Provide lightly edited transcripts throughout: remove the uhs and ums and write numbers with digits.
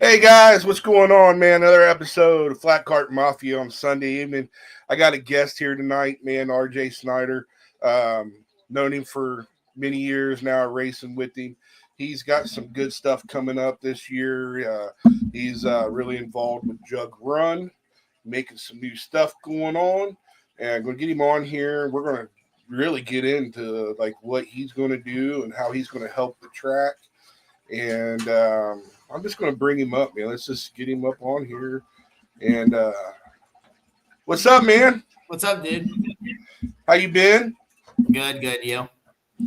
Hey guys, what's going on, man? Another episode of Flat Cart Mafia on Sunday evening. I got a guest here tonight, man, RJ Snyder. Um, Known him for many years now, racing with him. He's got some good stuff coming up this year. He's really involved with Jug Run, making some new stuff going on. And I'm going to get him on here. We're going to really get into like what he's going to do and how he's going to help the track. And I'm just going to bring him up, man. Let's just get him up on here. And what's up, man? What's up, dude? How you been? Good, you?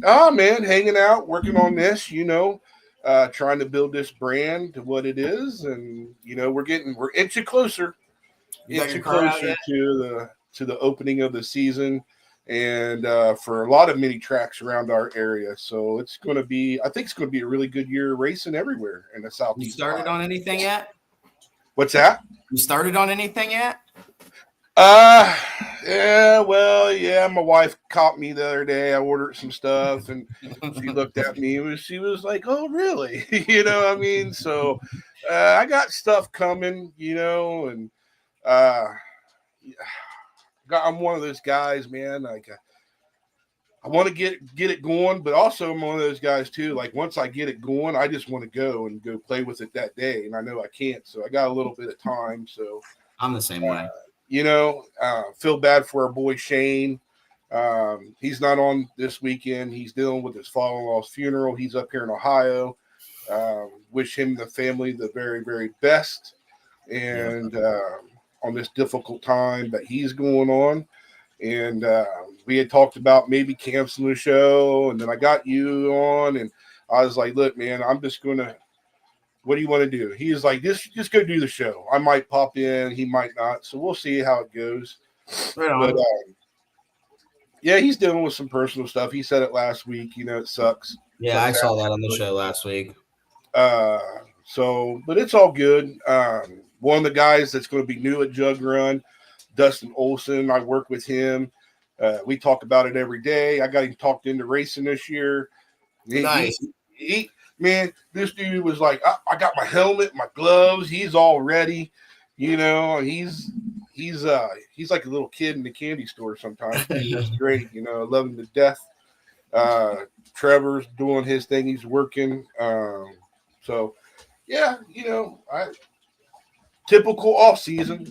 Oh, man, hanging out, working on this. Trying to build this brand to what it is, and we're inching closer, to the opening of the season, and for a lot of mini tracks around our area. So I think it's going to be a really good year racing everywhere in the Southeast. You started on anything yet? What's that? You started on anything yet? Yeah, my wife caught me the other day. I ordered some stuff and she looked at me and she was like, "Oh, really?" You know what I mean? So I got stuff coming, and I'm one of those guys, man. Like I want to get it going, but also I'm one of those guys too. Like once I get it going, I just want to go play with it that day, and I know I can't, so I got a little bit of time. So I'm the same way. Feel bad for our boy Shane. He's not on this weekend. He's dealing with his father-in-law's funeral. He's up here in Ohio. Wish him and the family the very, very best, and on this difficult time that he's going on. And we had talked about maybe canceling the show, and then I got you on, and I was like, "Look, man, I'm just gonna. What do you want to do?" He was like, "Just go do the show. I might pop in, he might not. So we'll see how it goes." Right on. But yeah, he's dealing with some personal stuff. He said it last week. It sucks. Yeah, I saw that on the show last week. But it's all good. One of the guys that's going to be new at Jug Run, Dustin Olson. I work with him. We talk about it every day. I got him talked into racing this year. Nice. Man, this dude was like, I got my helmet, my gloves. He's all ready. He's like a little kid in the candy store sometimes. He's great. I love him to death. Trevor's doing his thing. He's working. So, yeah, typical off season.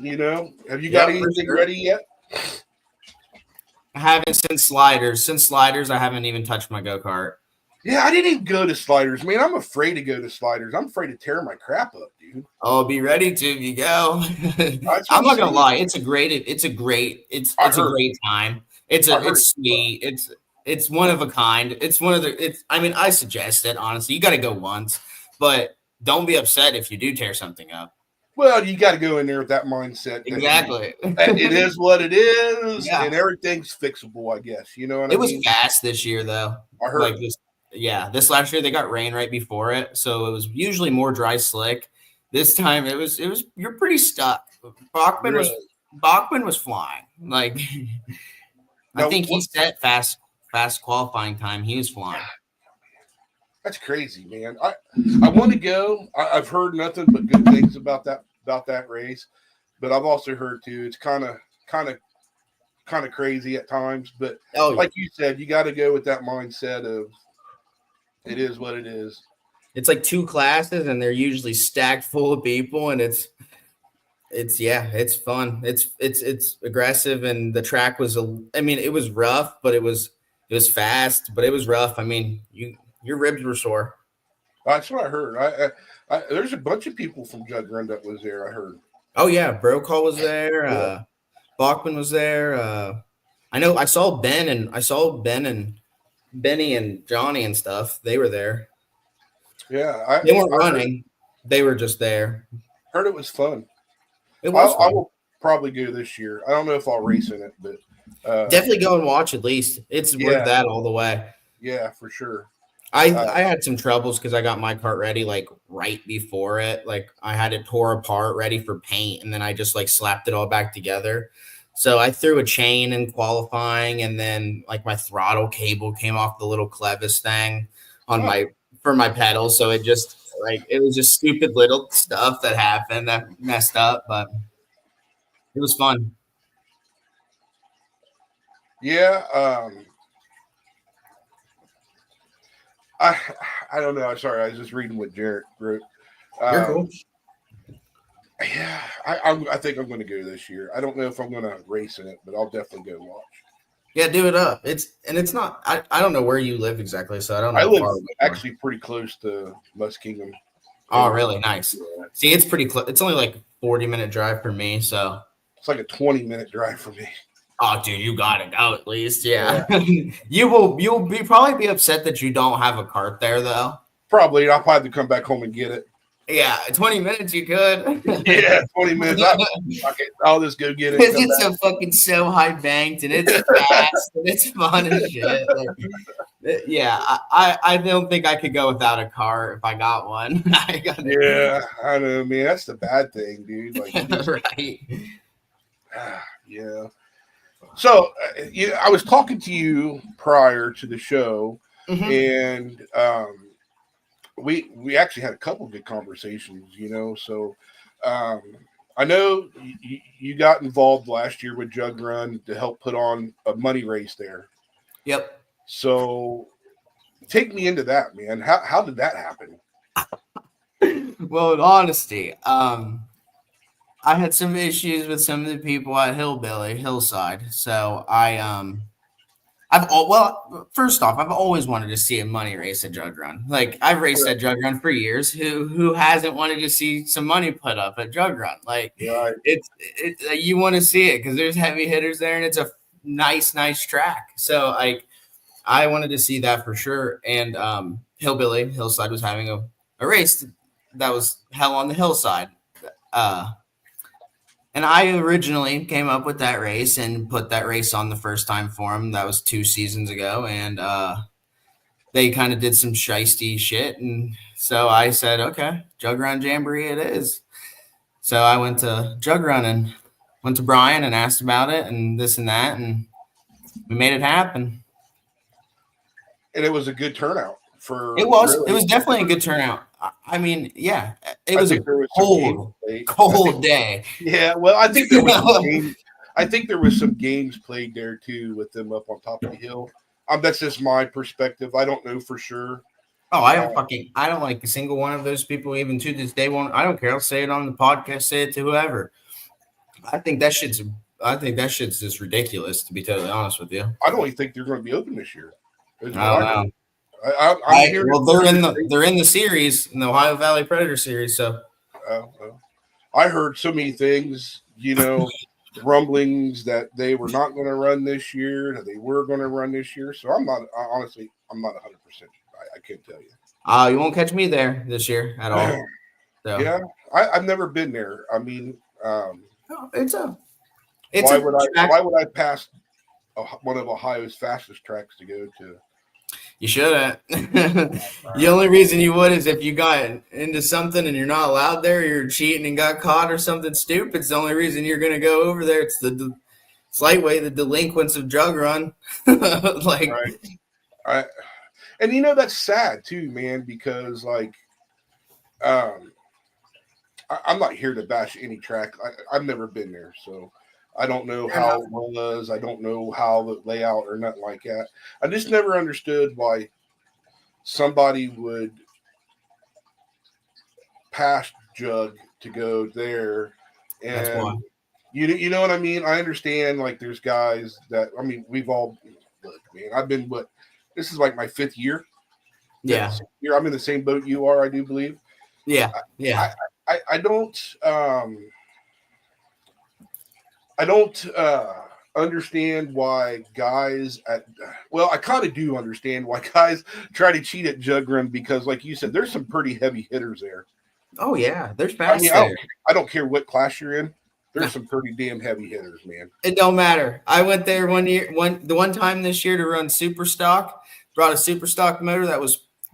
Have you got anything ready yet? I haven't since Sliders. Since Sliders, I haven't even touched my go-kart. Yeah, I didn't even go to Sliders. Man, I'm afraid to go to Sliders. I'm afraid to tear my crap up, dude. Oh, be ready to if you go. I'm not gonna lie. It's a great time. It's sweet. It's one of a kind. I suggest it, honestly. You got to go once, but don't be upset if you do tear something up. Well, you got to go in there with that mindset. Exactly. It is what it is, and everything's fixable, I guess. You know what I mean? It was fast this year, though. I heard. This last year they got rain right before it, so it was usually more dry slick. This time it was you're pretty stuck. Bachman was flying. Like I think he set fast qualifying time. He was flying. That's crazy, man. I want to go. I've heard nothing but good things about that race, but I've also heard too it's kind of crazy at times. But like you said, you got to go with that mindset of it is what it is. It's like two classes, and they're usually stacked full of people, and it's fun. It's aggressive, and the track was it was rough, but it was fast, but it was rough. I mean, your ribs were sore. That's what I heard. I there's a bunch of people from Jug Run that was there. I heard. Oh yeah, Brokaw was there. Yeah. Bachman was there. I know. I saw Ben and Benny and Johnny and stuff. They were there. Yeah, they weren't running. They were just there. Heard it was fun. It was. I will probably go this year. I don't know if I'll race in it, but definitely go and watch at least. It's worth that all the way. Yeah, for sure. I had some troubles because I got my cart ready like right before it. Like I had it tore apart, ready for paint, and then I just like slapped it all back together. So I threw a chain in qualifying, and then like my throttle cable came off the little clevis thing on my for my pedals, so it just it was just stupid little stuff that happened that messed up, but it was fun. Yeah. I I don't know. I'm sorry. I was just reading what Jarrett wrote. You're cool. Yeah, I think I'm going to go this year. I don't know if I'm going to race in it, but I'll definitely go watch. Yeah, do it up. It's not. I don't know where you live exactly, so I don't know I how live far away you are. actually pretty close to Muskingum. Oh, And, really? Nice. yeah, See, it's pretty close. It's only like 40-minute drive for me, so. it's like a 20-minute drive for me. Oh, dude, you gotta go at least. Yeah. You'll probably be upset that you don't have a cart there though. Probably. I'll probably have to come back home and get it. Yeah, 20 minutes you could. Yeah, 20 minutes. I'll just go get it. Because it's so fucking so high banked and it's fast and it's fun as shit. Yeah, I don't think I could go without a car if I got one. Yeah, I know, man. That's the bad thing, dude. Like, right. Yeah. So, I was talking to you prior to the show, and we actually had a couple good conversations. So I know you got involved last year with Jug Run to help put on a money race there. Yep. So take me into that, man. How did that happen? Well, in honesty, I had some issues with some of the people at Hillside. So first off, I've always wanted to see a money race at Jug Run. Like I've raced at Jug Run for years. Who hasn't wanted to see some money put up at Jug Run? Like it's you want to see it because there's heavy hitters there and it's a nice track. So I wanted to see that for sure. And Hillside was having a race that was hell on the hillside. And I originally came up with that race and put that race on the first time for them. That was 2 seasons ago. And they kind of did some shisty shit. And so I said, okay, Jug Run Jamboree it is. So I went to Jug Run and went to Brian and asked about it and this and that. And we made it happen. And it was a good turnout. It was definitely a good turnout. I mean, yeah, it was a cold day. Yeah, well, I think there was some games played there too with them up on top of the hill. That's just my perspective. I don't know for sure. Oh, I don't like a single one of those people even to this day. I don't care. I'll say it on the podcast. Say it to whoever. I think that shit's just ridiculous. To be totally honest with you, I don't even think they're going to be open this year. I don't know. They're in the series, in the Ohio Valley Predator series. So, I heard so many things, rumblings that they were not going to run this year, that they were going to run this year. So I'm not 100%. I can't tell you. You won't catch me there this year at all. So. Yeah, I've never been there. I mean, why would I pass one of Ohio's fastest tracks to go to? You shouldn't. The only reason you would is if you got into something and you're not allowed there, you're cheating and got caught or something stupid. It's the only reason you're going to go over there. It's the lightweight, the delinquents of Jug Run. Right. And that's sad too, man, because I'm not here to bash any track. I've never been there, so I don't know how it was. I don't know how the layout or nothing like that. I just never understood why somebody would pass Jug to go there. And that's why. You know what I mean? I understand there's guys that we've all look, man. I've been this is like my 5th year. Yeah. I'm in the same boat you are, I do believe. Yeah. Yeah. I don't understand why guys I kind of do understand why guys try to cheat at Jug Run because, like you said, there's some pretty heavy hitters there. Oh yeah, there's fast there. I don't care what class you're in. There's some pretty damn heavy hitters, man. It don't matter. I went there the one time this year to run super stock. Brought a super stock motor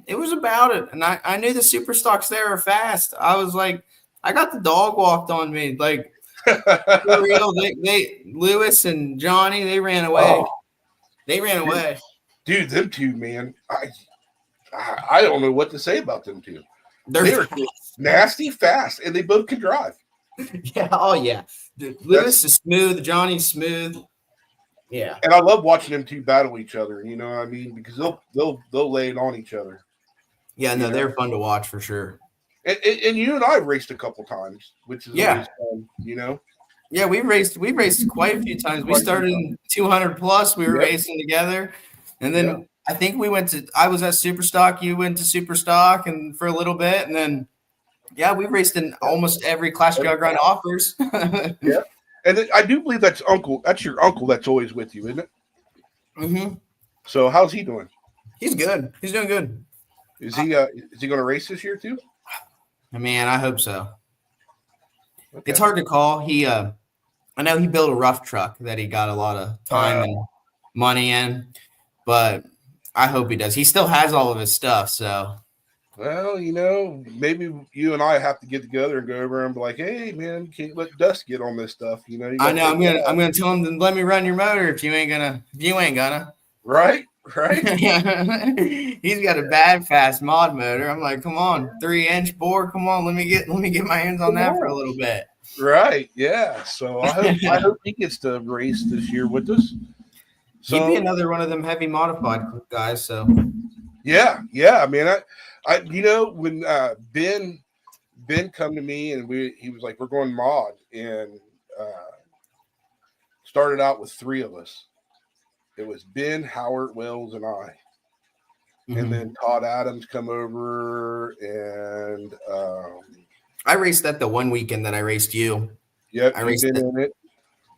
it was about it, and I knew the super stocks there are fast. I was like, I got the dog walked on me, like. For real, they Lewis and Johnny, they ran away. They ran away. Dude, them two, man. I don't know what to say about them two. They are nasty fast, and they both can drive. Yeah. Oh yeah. Lewis is smooth. Johnny's smooth. Yeah. And I love watching them two battle each other. You know what I mean? Because they'll lay it on each other. Yeah. No, they're fun to watch for sure. And you and I have raced a couple times, which is always fun. You know. Yeah, we raced quite a few times. We started in 200 plus. We were racing together, and then I think I was at Superstock. You went to Superstock, and for a little bit, and then we raced in almost every Clash Jug Grind offers. Yeah, and I do believe that's uncle. That's your uncle. That's always with you, isn't it? Mm-hmm. So how's he doing? He's good. He's doing good. Is he going to race this year too? Man, I hope so. Okay. It's hard to call. I know he built a rough truck that he got a lot of time and money in, but I hope he does. He still has all of his stuff, so. Well, maybe you and I have to get together and go over and be like, "Hey, man, you can't let Dust get on this stuff." I know. I'm gonna tell him to let me run your motor if you ain't gonna. Right. He's got a bad fast mod motor. I'm like, come on, 3-inch bore. Come on, let me get my hands on that for a little bit. Right. Yeah. So I hope he gets to race this year with us. So he'd be another one of them heavy modified guys. So. Yeah. I mean, I when Ben come to me and he was like, we're going mod, and started out with 3 of us. It was Ben, Howard, Wells, and I. Mm-hmm. And then Todd Adams come over, and I raced that the one weekend that I raced you. Yep, I raced in it.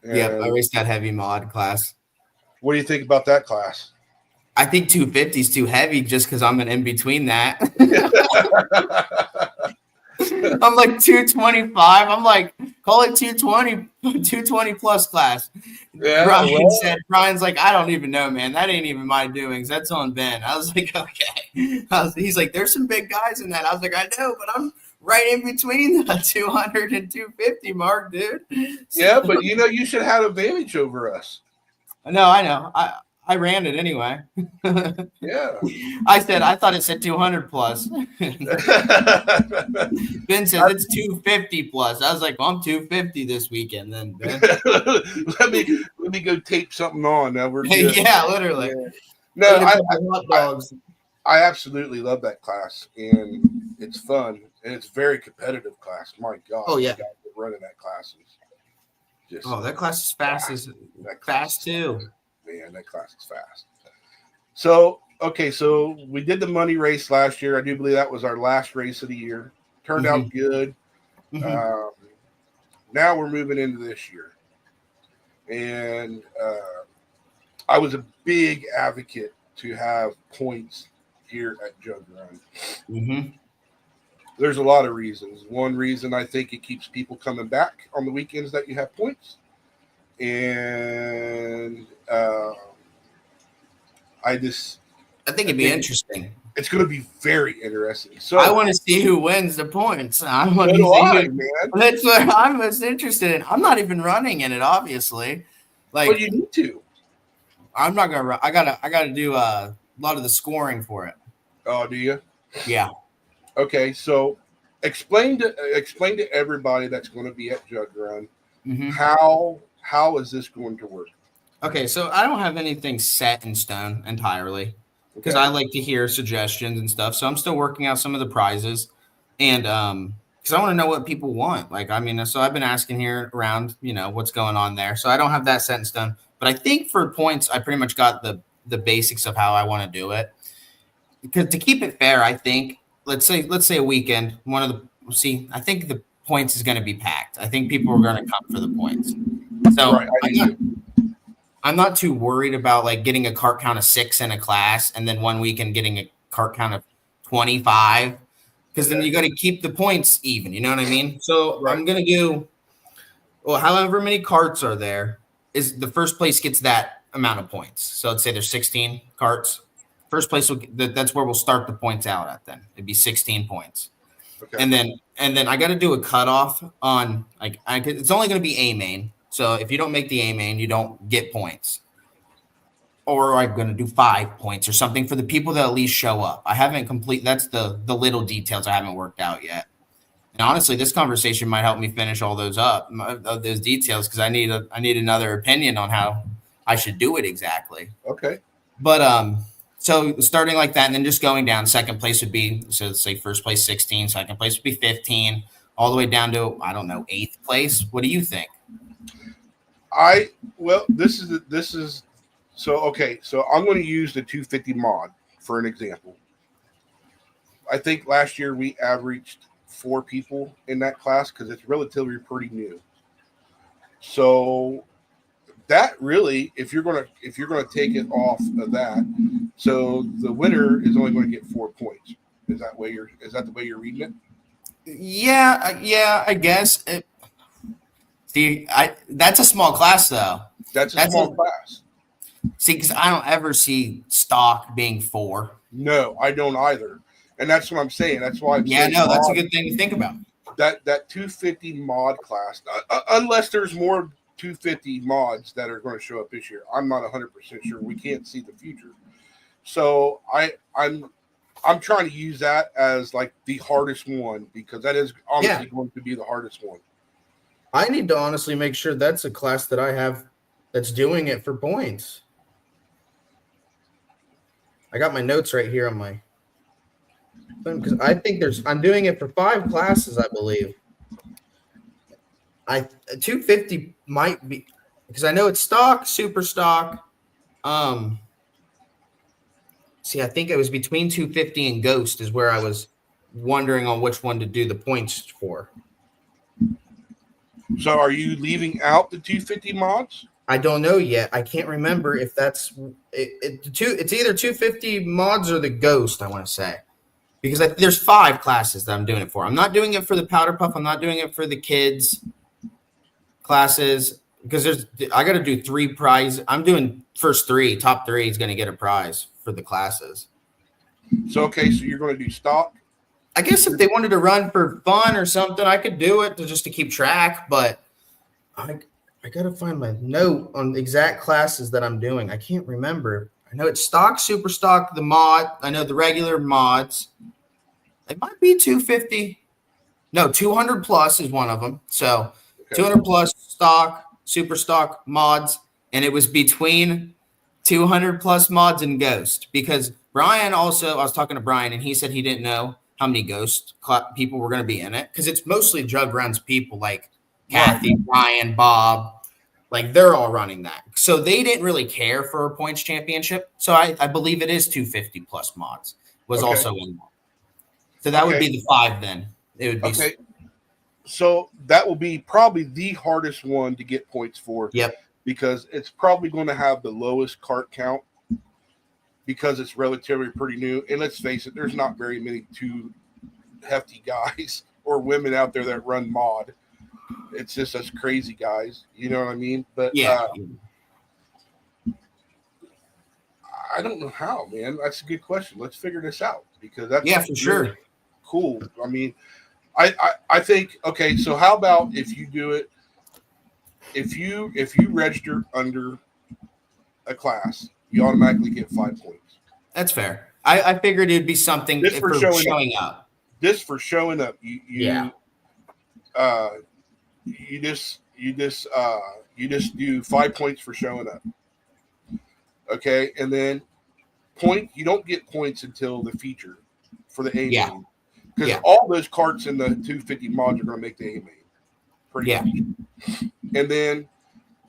Yeah, I raced that heavy mod class. What do you think about that class? I think 250 is too heavy just because I'm in between that. I'm like 225. I'm like, call it 220 plus class. Yeah, Brian's like, I don't even know, man. That ain't even my doings. That's on Ben. I was like, okay. He's like, there's some big guys in that. I was like, I know, but I'm right in between the 200 and 250 mark, dude. Yeah, but you should have advantage over us. No, I know. I ran it anyway. Yeah. I thought it said 200 plus. Ben says it's 250 plus. I was like, well, I'm 250 this weekend then, Ben. let me go tape something on. Now we're good. Yeah, literally. Yeah. No, hot dogs. I absolutely love that class, and it's fun, and it's very competitive class. My God. Oh yeah. Running that class is just that class is fast. Fast too. Man, that class is fast. So we did the money race last year. I do believe that was our last race of the year. Turned out good. Mm-hmm. Now we're moving into this year. And I was a big advocate to have points here at Jug Run. Mm-hmm. There's a lot of reasons. One reason, I think it keeps people coming back on the weekends that you have points. And I think it'd be interesting. It's going to be very interesting. So I want to see who wins the points. I want to see man. That's what I'm most interested in. I'm not even running in it, obviously. But you need to. I'm not gonna run. I gotta do a lot of the scoring for it. Oh, do you? Yeah. Okay, so explain to everybody that's going to be at Jug Run how is this going to work? Okay, so I don't have anything set in stone entirely because I like to hear suggestions and stuff. So I'm still working out some of the prizes, and because I want to know what people want. So I've been asking here around, what's going on there. So I don't have that set in stone, but I think for points, I pretty much got the basics of how I want to do it. Because to keep it fair, I think let's say a weekend. I think the points is going to be packed. I think people are going to come for the points. So right, I'm not too worried about getting a cart count of 6 in a class and then one weekend getting a cart count of 25 because then you got to keep the points even. You know what I mean? So I'm going to do however many carts are there is the first place gets that amount of points. So let's say there's 16 carts. First place that's where we'll start the points out at. Then it'd be 16 points. Okay. And then I got to do a cutoff on it's only going to be A main. So if you don't make the A main, you don't get points. or I'm going to do 5 points or something for the people that at least show up. I haven't complete. That's the little details I haven't worked out yet. And honestly, this conversation might help me finish all those those details, because I need another opinion on how I should do it exactly. Okay. But so starting like that, and then just going down. Second place would be, so let's say first place 16, second place would be 15, all the way down to, I don't know, 8th place. What do you think? This is so okay. So I'm going to use the 250 mod for an example. I think last year we averaged 4 people in that class because it's relatively pretty new. So that really, if you're gonna take it off of that, so the winner is only going to get 4 points. Is that the way you're reading it? Yeah, I guess. That's a small class though. That's a small class. See, because I don't ever see stock being 4. No, I don't either. And that's what I'm saying. That's why I'm saying. Yeah, no, that's a good thing to think about. That 250 mod class, unless there's more 250 mods that are going to show up this year, I'm not 100% sure. We can't see the future. So I'm trying to use that as like the hardest one, because that is honestly going to be the hardest one. I need to honestly make sure that's a class that I have that's doing it for points. I got my notes right here on my phone, because I think I'm doing it for 5 classes, I believe. 250 might be, because I know it's stock, super stock. See, I think it was between 250 and Ghost is where I was wondering on which one to do the points for. So are you leaving out the 250 mods? I don't know yet. I can't remember if that's it's either 250 mods or the Ghost, I want to say. Because there's 5 classes that I'm doing it for. I'm not doing it for the Powder Puff. I'm not doing it for the kids classes, because I got to do 3 prizes. I'm doing first 3. Top 3 is going to get a prize for the classes. So, okay, so you're going to do stock? I guess if they wanted to run for fun or something, I could do it just to keep track, but I got to find my note on the exact classes that I'm doing. I can't remember. I know it's stock, super stock, the mod. I know the regular mods. It might be 250. No, 200 plus is one of them. So 200 plus stock, super stock, mods. And it was between 200 plus mods and Ghost, because Brian also, I was talking to Brian and he said he didn't know how many Ghost people were going to be in it, because it's mostly Jug Runs people like Kathy, Brian, Bob. Like, they're all running that. So they didn't really care for a points championship. So I believe it is 250 plus mods was also in there. So that would be the 5 then. It would be. Okay. So that will be probably the hardest one to get points for. Yep. Because it's probably going to have the lowest cart count, because it's relatively pretty new. And let's face it, there's not very many too hefty guys or women out there that run mod. It's just us crazy guys, you know what I mean? But I don't know how, man. That's a good question. Let's figure this out, because that's for sure cool. I mean, I think, okay, so how about if you do it, if you register under a class, you automatically get 5 points. That's fair. I figured it'd be something for showing up. This for showing up. You just do 5 points for showing up. Okay, and then you don't get points until the feature for the A main. Because all those carts in the 250 mods are going to make the A main. Pretty much. And then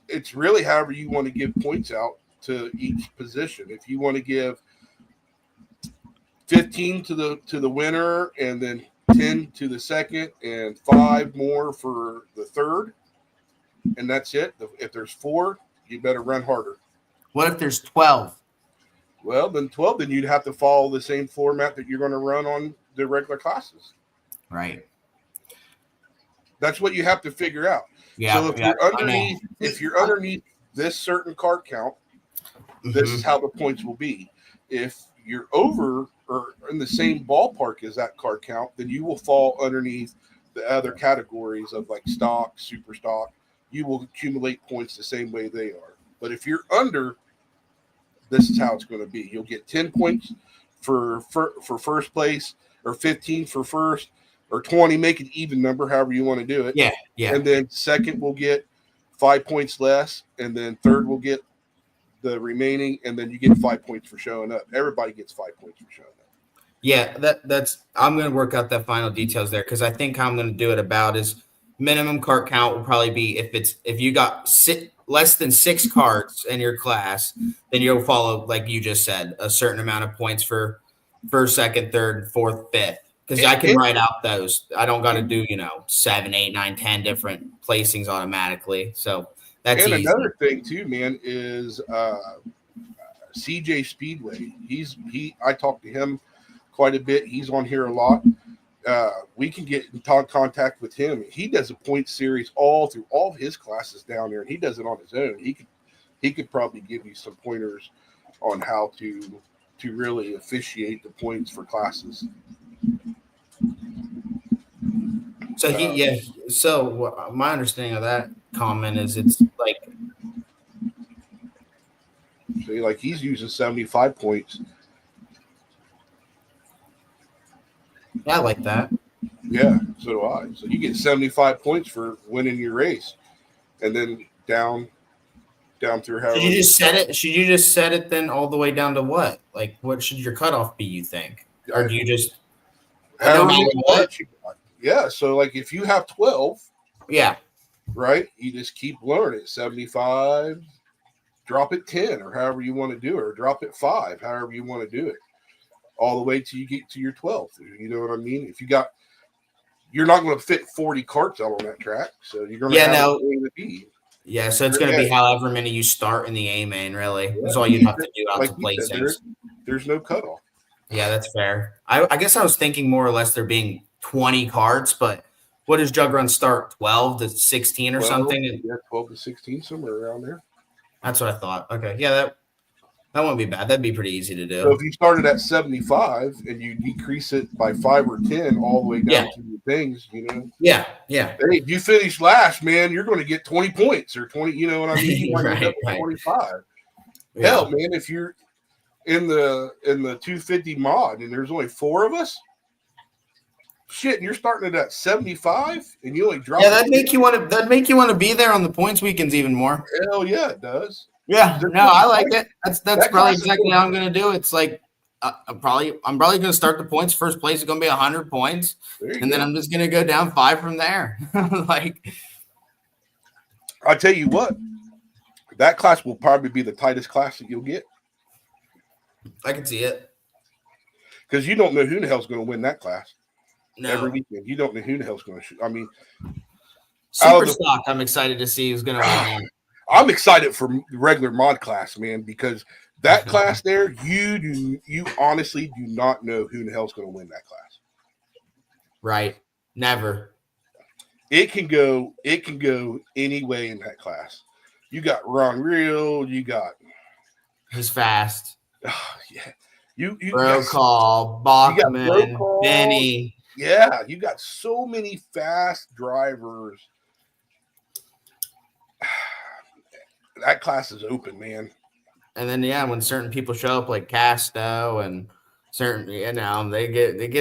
it's really however you want to give points out to each position. If you want to give 15 to the winner, and then 10 to the second, and 5 more for the third, and that's it. If there's 4, you better run harder. What if there's 12? Well, then 12, then you'd have to follow the same format that you're going to run on the regular classes. Right. That's what you have to figure out. Yeah. So if you're underneath this certain cart count, this is how the points will be. If you're over or in the same ballpark as that cart count, then you will fall underneath the other categories of like stock, super stock. You will accumulate points the same way they are. But if you're under this is how it's going to be. You'll get 10 points for first place, or 15 for first, or 20. Make it even number, however you want to do it. Yeah, yeah. And then second will get 5 points less, and then third will get the remaining, and then you get 5 points for showing up. Everybody gets 5 points for showing up. Yeah, that's I'm gonna work out the final details there, because I think how I'm gonna do it about is minimum cart count will probably be if you got less than 6 carts in your class, then you'll follow, like you just said, a certain amount of points for first, second, third, fourth, fifth. Because I can write out those. I don't got to do 7, 8, 9, 10 different placings automatically. So that's and easy. Another thing too, man, is CJ Speedway. I talked to him quite a bit. He's on here a lot. We can get in contact with him. He does a point series all through all of his classes down there, and he does it on his own. He could probably give you some pointers on how to really officiate the points for classes. So So my understanding of that comment is it's like, he's using 75 points. I like that. Yeah, so do I. So you get 75 points for winning your race, and then down through how. Should you just set it? Should you just set it then all the way down to what? Like, what should your cutoff be, you think? Or do you just no matter what? Yeah, so like if you have 12, yeah, right, you just keep learning 75, drop it 10, or however you want to do it, or drop it 5, however you want to do it, all the way till you get to your 12th. You know what I mean? You're not going to fit 40 carts out on that track, so you're going to have a way to be. Yeah, so it's going to be however many you start in the A main, really. Yeah. That's all you have to do out to placings. There's no cutoff. Yeah, that's fair. I guess I was thinking more or less there being 20 carts, but what does Jug Run start? 12 to 16 or something? Yeah, 12 to 16, somewhere around there. That's what I thought. Okay, yeah, that wouldn't be bad. That'd be pretty easy to do. So if you started at 75 and you decrease it by 5 or 10 all the way down to your things, Yeah. Hey, if you finish last, man, you're going to get 20 points or 20. You know what I mean? You might end up with 25. Yeah. Hell, man, if you're in the 250 mod and there's only 4 of us, shit, and you're starting at 75 and you only drop. Yeah, that'd make you want to be there on the points weekends even more. Hell yeah, it does. Yeah, no, I like it. That's probably exactly how I'm going to do it. It's like I'm probably going to start the points. First place is going to be 100 points, and then I'm just going to go down 5 from there. Like, I'll tell you what, that class will probably be the tightest class that you'll get. I can see it, because you don't know who the hell's going to win that class. No. Every weekend, you don't know who the hell's going to shoot. I mean, super stock. I'm excited to see who's going to win. I'm excited for regular mod class, man, because that class there, you honestly do not know who the hell's going to win that class. Right. Never. It can go any way in that class. You got Ron Real, you got he's fast. Yeah. You Brokaw, Bachman, Benny. Yeah, you got so many fast drivers. That class is open, man. And then when certain people show up like Casto and certain, it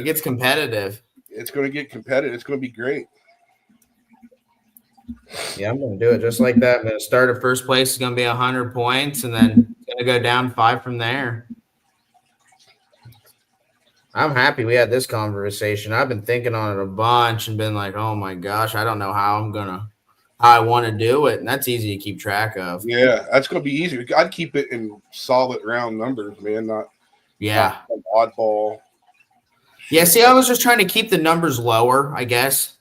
gets competitive. It's going to get competitive. It's going to be great. Yeah, I'm going to do it just like that. I'm going to start at first place. It's going to be 100 points, and then it's going to go down 5 from there. I'm happy we had this conversation. I've been thinking on it a bunch and been like, oh my gosh, I don't know how I want to do it. And that's easy to keep track of. Yeah, that's going to be easy. I'd keep it in solid round numbers, man, not oddball. Yeah, see, I was just trying to keep the numbers lower, I guess.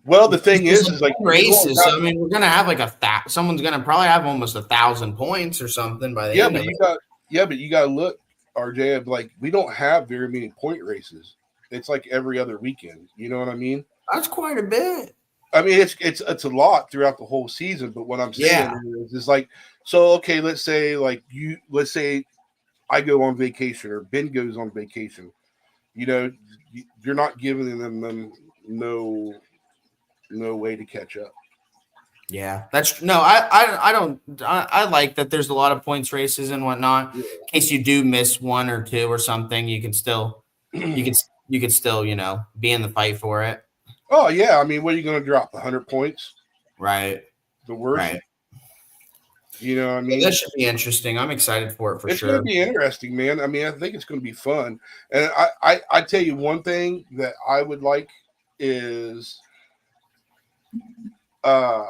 Well, the thing is like races. So, I mean, we're going to have like someone's going to probably have almost 1,000 points or something by the end of it. But you got to look, RJ, like we don't have very many point races. It's like every other weekend. You know what I mean? That's quite a bit. I mean, it's a lot throughout the whole season. But what I'm saying is like, so okay, let's say I go on vacation or Ben goes on vacation. You're not giving them no way to catch up. Yeah, that's no. I don't. I like that. There's a lot of points races and whatnot. Yeah. In case you do miss one or two or something, you can still you can still be in the fight for it. Oh yeah, I mean, what are you going to drop? 100 points? Right. The worst. Right. You know what I Yeah, that mean? should be interesting. I'm excited for it for It's going to sure. be interesting, man. I mean, I think it's going to be fun. And I tell you one thing that I would like is uh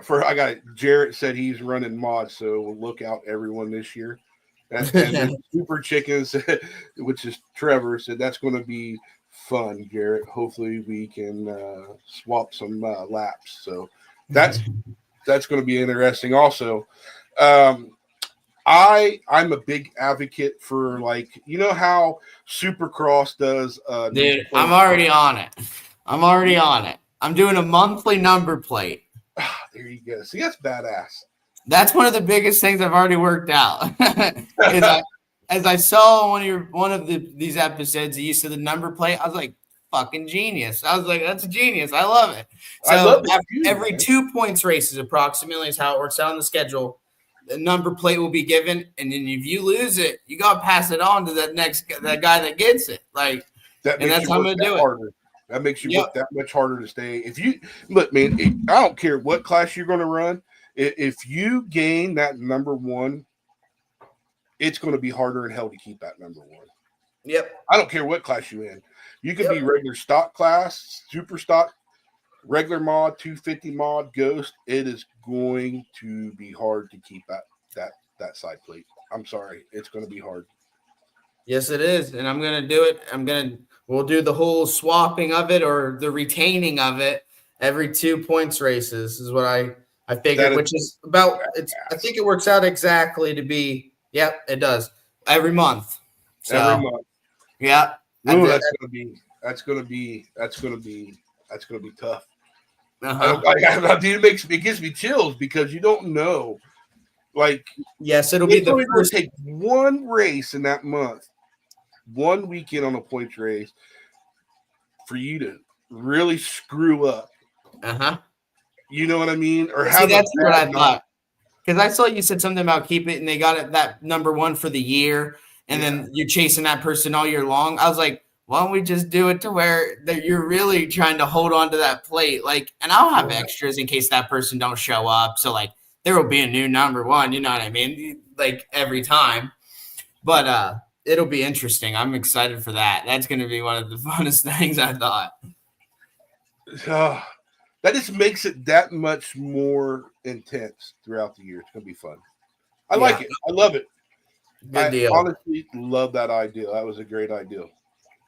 for I got Jarrett said he's running mods, so we'll look out everyone this year. And then Super Chickens, which is Trevor, said that's going to be fun, Garrett. Hopefully we can swap some laps. So that's going to be interesting. Also, um, I'm a big advocate for, like, you know how Supercross does new Dude, I'm plate. already on it. I'm already on it. I'm doing a monthly number plate. There you go. See, that's badass. That's one of the biggest things I've already worked out. As I saw one of these episodes, the use of the number plate, I was like, fucking genius. I was like, that's a genius. I love it. I So love it too, every man. 2 points races approximately is how it works out on the schedule. The number plate will be given, and then if you lose it, you gotta pass it on to that guy that gets it. Like, That and makes that's you how I'm work gonna that do it. harder. That makes you Yep. work that much harder to stay. If you look, man, I don't care what class you're going to run. If you gain that number one, it's going to be harder in hell to keep that number one. Yep. I don't care what class you're in. You could Yep. be regular stock class, super stock, regular mod, 250 mod, ghost. It is going to be hard to keep that side plate. I'm sorry, it's going to be hard. Yes, it is, and I'm gonna do it. We'll do the whole swapping of it or the retaining of it every 2 points races is what I figured, which is about it's. I think it works out exactly to be. Yep, it does every month. So every month. yeah, Ooh, that's gonna be tough. Dude, it gives me chills because you don't know. Like, yes, it'll be it's the only going first. to take one race in that month, one weekend on a points race, for you to really screw up. You know what I mean? Or See, that's what I thought. Because I saw you said something about keep it, and they got it that number one for the year, and then you're chasing that person all year long. I was like, why don't we just do it to where that you're really trying to hold on to that plate, like, and I'll have extras in case that person don't show up. So like, there will be a new number one. You know what I mean? Like every time, but it'll be interesting. I'm excited for that. That's going to be one of the funnest things I thought. That just makes it that much more intense throughout the year. It's going to be fun. I like it. I love it. Good deal. I honestly love that idea. That was a great idea.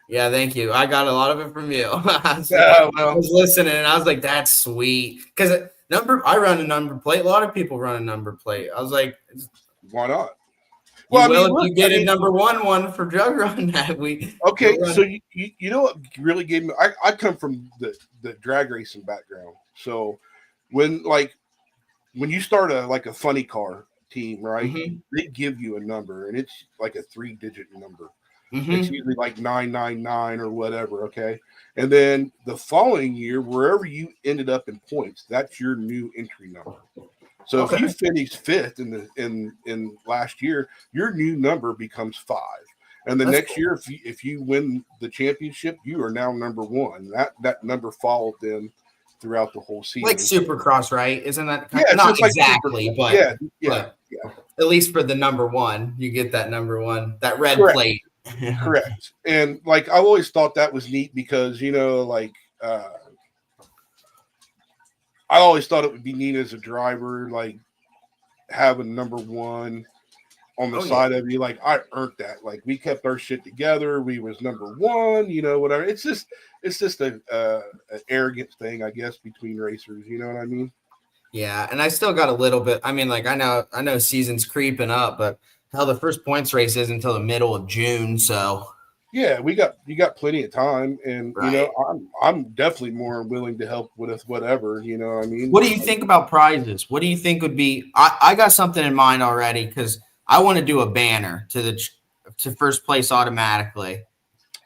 Yeah, thank you. I got a lot of it from you. I was listening, and I was like, "That's sweet." Because I run a number plate. A lot of people run a number plate. I was like, "Why not?" Well, you get a number one for drug run that week. Okay, so you know what really gave me? I come from the drag racing background, so when you start a funny car team, right? They give you a number, and it's like a 3-digit number. It's usually like 999 or whatever. Okay, and then the following year, wherever you ended up in points, that's your new entry number. So if you finish fifth in last year, your new number becomes 5. And the next year, if you win the championship, you are now number 1. That number followed them throughout the whole season. Like Supercross, right? Isn't that not exactly, like but at least for the number 1, you get that number 1, that red plate. Correct. And like I've always thought that was neat because I always thought it would be neat as a driver, like having number 1 on the side of you. Like, I earned that. Like, we kept our shit together. We was number 1, whatever. It's just an arrogance thing, I guess, between racers. You know what I mean? Yeah, and I still got a little bit. I mean, like I know season's creeping up, but hell, the first points race is until the middle of June, so yeah, you got plenty of time, and I'm definitely more willing to help with whatever. You know what I mean? What do you think about prizes? What do you think would be? I got something in mind already because I want to do a banner to first place automatically.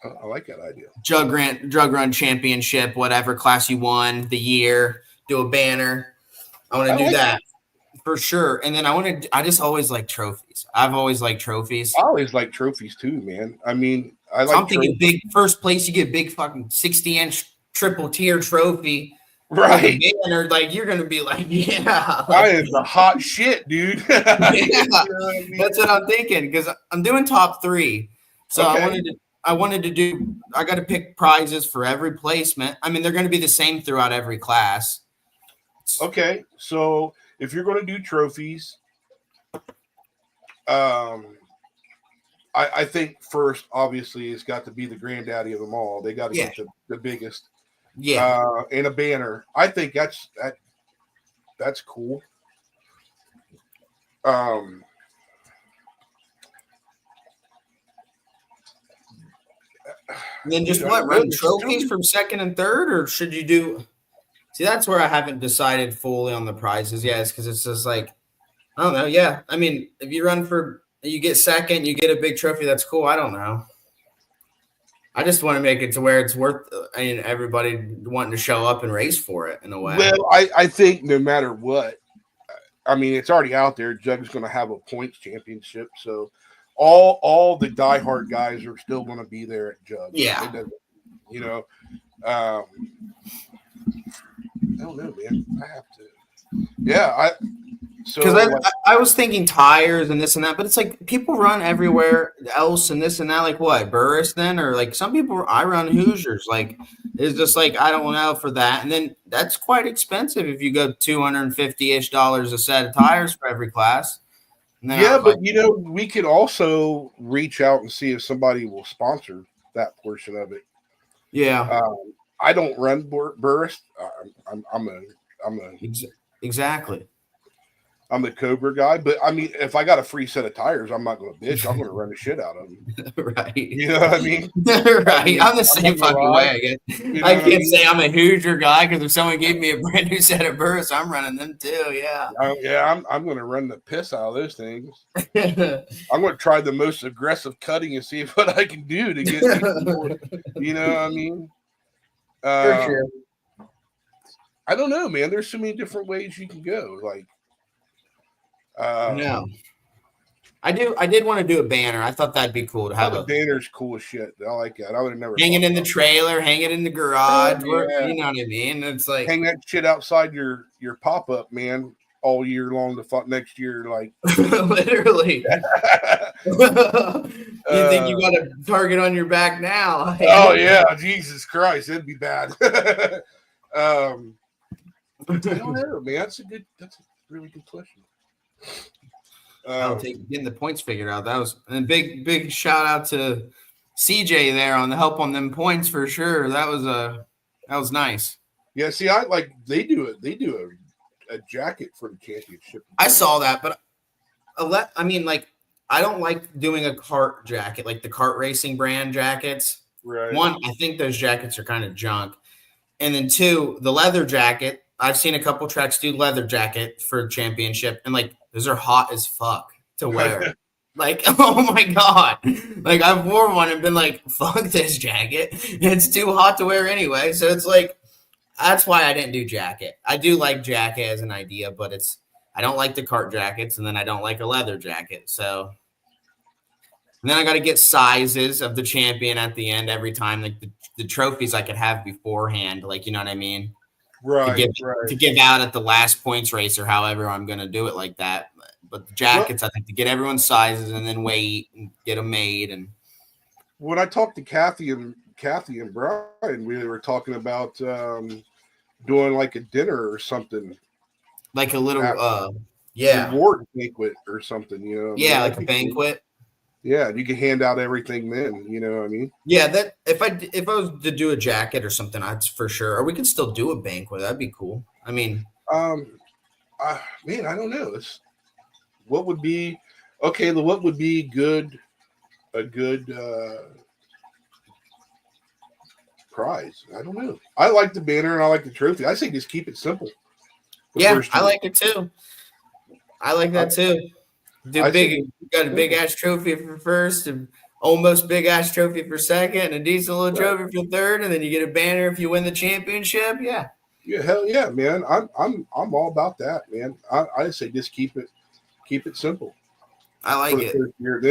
I like that idea. Drug run championship, whatever class you won the year. Do a banner. I want to do that for sure. And then I just always like trophies. I've always liked trophies. I always like trophies too, man. I mean, I So like I'm thinking big first place, you get a big fucking 60-inch triple tier trophy. Right. With a banner, like you're gonna be like, yeah. That is the hot shit, dude. Yeah. You know what I mean? That's what I'm thinking, because I'm doing top 3. So okay. I wanted to do I gotta pick prizes for every placement. I mean, they're gonna be the same throughout every class. Okay. So if you're gonna do trophies, I think first, obviously, it's got to be the granddaddy of them all. They got to get the biggest. Yeah. And a banner. I think that's cool. And then just run trophies from second and third, or should you do? See, that's where I haven't decided fully on the prizes. Yeah, it's because it's just like, I don't know. Yeah, I mean, if you run you get second, you get a big trophy. That's cool. I don't know. I just want to make it to where it's worth, everybody wanting to show up and race for it in a way. Well, I think no matter what, I mean, it's already out there. Jug's going to have a points championship, so all the diehard guys are still going to be there at Jug. Yeah, you know. I don't know, man. I have to. Yeah, because I was thinking tires and this and that, but it's like people run everywhere else and this and that. Like what, Burris then, or like some people? I run Hoosiers. Like it's just like I don't know for that, and then that's quite expensive if you go $250-ish a set of tires for every class. Yeah, but we could also reach out and see if somebody will sponsor that portion of it. Yeah. I don't run Burris. Exactly. I'm the Cobra guy, but I mean, if I got a free set of tires, I'm not going to bitch. I'm going to run the shit out of them. Right. You know what I mean? Right. I'm the same fucking way. I guess. I can't say I'm a Hoosier guy because if someone gave me a brand new set of Burris, I'm running them too. Yeah. I'm going to run the piss out of those things. I'm going to try the most aggressive cutting and see what I can do to get more, you know what I mean? For sure. I don't know, man. There's so many different ways you can go. Like, no. I did want to do a banner. I thought that'd be cool to have a banner's cool as shit. I like that. I would have never hang it in the trailer, hang it in the garage. Yeah. You know what I mean? It's like hang that shit outside your pop-up, man, all year long to next year, like literally. You think you got a target on your back now? Oh yeah, Jesus Christ, it'd be bad. I don't know, man. That's a really good question. I'll take getting the points figured out. That was a big shout out to CJ there on the help on them points for sure. That was nice. Yeah, see, I like they do a jacket for the championship. I saw that, but I mean, like, I don't like doing a kart jacket, like the kart racing brand jackets. Right. One, I think those jackets are kind of junk. And then two, the leather jacket. I've seen a couple tracks do leather jacket for championship, and like those are hot as fuck to wear. Like, oh my God. Like, I've worn one and been like, fuck this jacket. It's too hot to wear anyway. So it's like, that's why I didn't do jacket. I do like jacket as an idea, but I don't like the kart jackets, and then I don't like a leather jacket. So, and then I got to get sizes of the champion at the end every time. Like the trophies I could have beforehand, like, you know what I mean? Right. To give out at the last points race or however I'm going to do it like that. But the jackets, I think, to get everyone's sizes and then weight and get them made. And when I talked to Kathy and Brian, we were talking about doing like a dinner or something, like a little reward banquet or something, you know. Yeah, like a banquet. Yeah, you can hand out everything then, you know what I mean? Yeah, that if I was to do a jacket or something, I'd for sure. Or we could still do a banquet. That'd be cool. I mean, man, I don't know. What would be good? A good prize. I don't know. I like the banner and I like the trophy. I say just keep it simple. Yeah, I like it too. I like that too. Got a big ass trophy for first, and almost big ass trophy for second, and a decent little trophy for third, and then you get a banner if you win the championship. Yeah, Yeah, hell yeah, man. I'm all about that, man. I say just keep it simple I for like the it first year.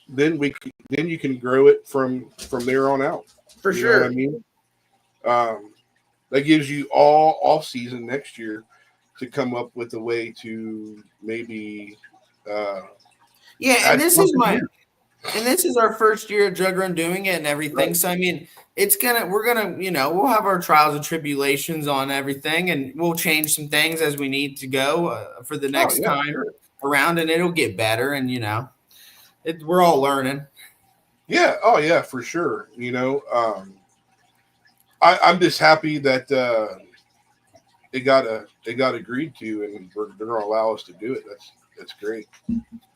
Then you can grow it from there on out. for You know what I sure. mean? Um, that gives you all off season next year to come up with a way to maybe uh, Yeah, add something new. and this is our first year of Drug Run doing it and everything. Right? So I mean, we're gonna, we'll have our trials and tribulations on everything, and we'll change some things as we need to go for the Oh next yeah, time sure. around, and it'll get better. And we're all learning. Yeah. Oh yeah, for sure. I'm just happy that it got agreed to, and they're going to allow us to do it. That's great.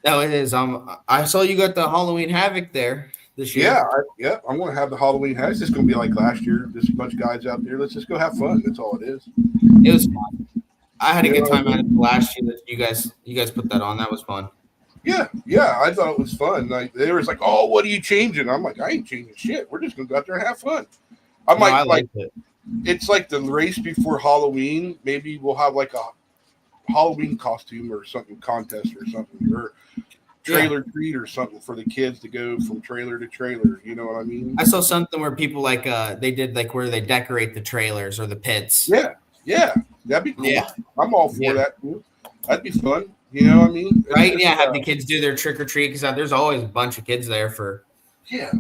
No, it is. I saw you got the Halloween Havoc there this Yeah, year. yeah. I'm going to have the Halloween. It's just going to be like last year. Just a bunch of guys out there. Let's just go have fun. That's all it is. It was fun. I had a You know good what I time at it mean? last year that you guys put that on. That was fun. Yeah, yeah. I thought it was fun. Like they was like, "Oh, what are you changing?" I'm like, "I ain't changing shit. We're just going to go out there and have fun." I No, might I like liked it. it's like the race before Halloween. Maybe we'll have like a Halloween costume or something contest or something, or Yeah. trailer treat or something for the kids to go from trailer to trailer. You know what I mean? I saw something where people they did like where they decorate the trailers or the pits. Yeah, yeah, that'd be cool. Yeah. I'm all for Yeah. that too. That'd be fun. You know what I mean? It's Right? just Yeah, have the kids do their trick or treat because there's always a bunch of kids there for. yeah.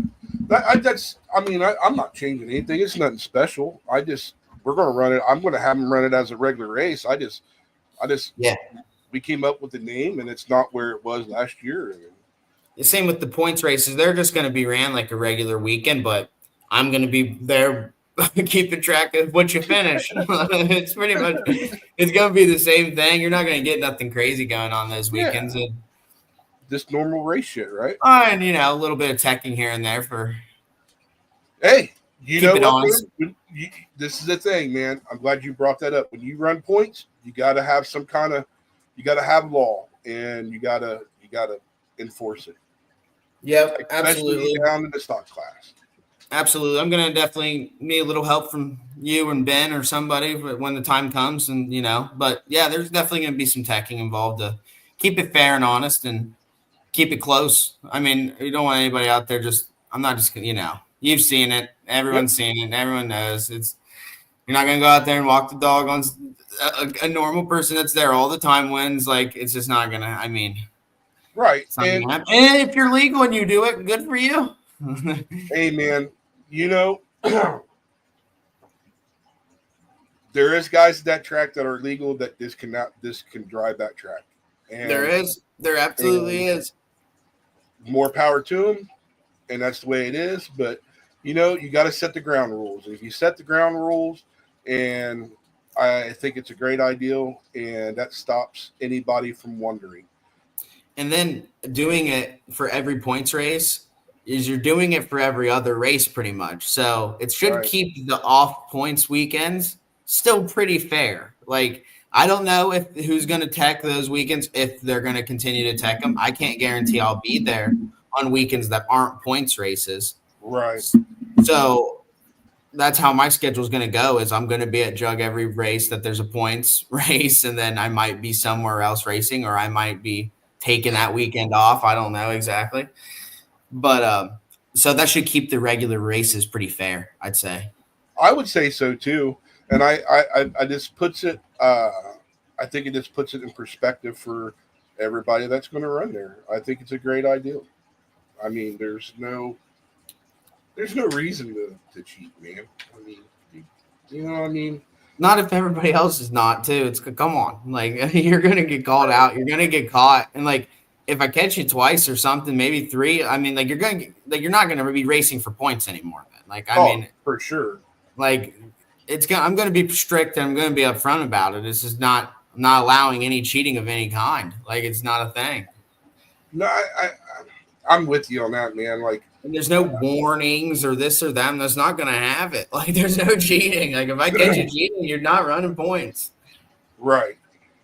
That's. I mean, I'm not changing anything. It's nothing special. We're gonna run it. I'm gonna have them run it as a regular race. I just Yeah. we came up with the name, and it's not where it was last year. The same with the points races. They're just going to be ran like a regular weekend, but I'm going to be there keeping track of what you finish. It's pretty much it's going to be the same thing. You're not going to get nothing crazy going on those Yeah, weekends, and just normal race shit, right? a little bit of teching here and there for Hey, you keep know it what, honest. man? This is the thing, man. I'm glad you brought that up. When you run points, you got to have you got to have law, and you gotta enforce it, Yep, especially absolutely. down in the stock class. Absolutely. I'm going to definitely need a little help from you and Ben or somebody when the time comes. And, but yeah, there's definitely going to be some teching involved to keep it fair and honest and keep it close. I mean, you don't want anybody out there I'm not just, you've seen it. Yep. Everyone's seen it. Everyone knows you're not going to go out there and walk the dog on a normal person that's there all the time wins. Like, it's just not going to, Right. it's not going to happen. And if you're legal and you do it, good for you. Hey, man, you know, there is guys at that track that are legal that this can drive that track, There and is. There absolutely and is. more power to them, and that's the way it is. But you got to set the ground rules. If you set the ground rules, and I think it's a great ideal, and that stops anybody from wondering. And then doing it for every points race is you're doing it for every other race pretty much. So it should Right. keep the off points weekends still pretty fair. Like I don't know if who's going to tech those weekends if they're going to continue to tech them. I can't guarantee I'll be there on weekends that aren't points races. Right. So that's how my schedule is going to go is I'm going to be at Jug every race that there's a points race, and then I might be somewhere else racing, or I might be taking that weekend off. I don't know exactly, but so that should keep the regular races pretty fair, I'd say. I would say so too, and I just puts it. I think it just puts it in perspective for everybody that's going to run there. I think it's a great idea. I mean, there's no reason to cheat, man. I mean, you know what I mean? Not if everybody else is not too. It's come on, like you're gonna get called out, you're gonna get caught, and like if I catch you twice or something, maybe three. I mean, like you're not gonna be racing for points anymore. Then, like I Oh, mean, for sure. like I'm gonna be strict and I'm gonna be upfront about it. This is not I'm not allowing any cheating of any kind. Like it's not a thing. No, I'm with you on that, man. Like, And there's no warnings or this or that. That's not gonna have it. Like there's no cheating. Like if I catch you cheating, you're not running points. right.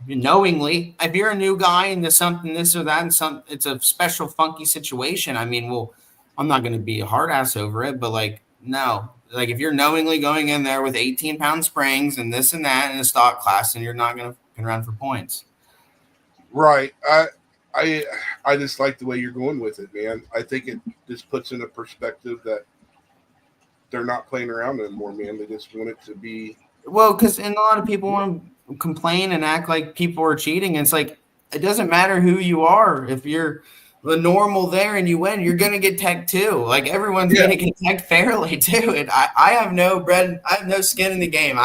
Knowingly, if you're a new guy into something, this or that, and it's a special funky situation. I mean, well, I'm not going to be a hard ass over it, but like, no, like if you're knowingly going in there with 18-pound springs and this and that in a stock class, and you're not going to run for points. Right. I just like the way you're going with it, man. I think it just puts in a perspective that they're not playing around anymore, man. They just want it to be. Well, because a lot of people want to complain and act like people are cheating. And it's like, it doesn't matter who you are. If you're the normal there and you win, you're going to get teched too. Like everyone's going to get teched fairly too. And I have no skin in the game.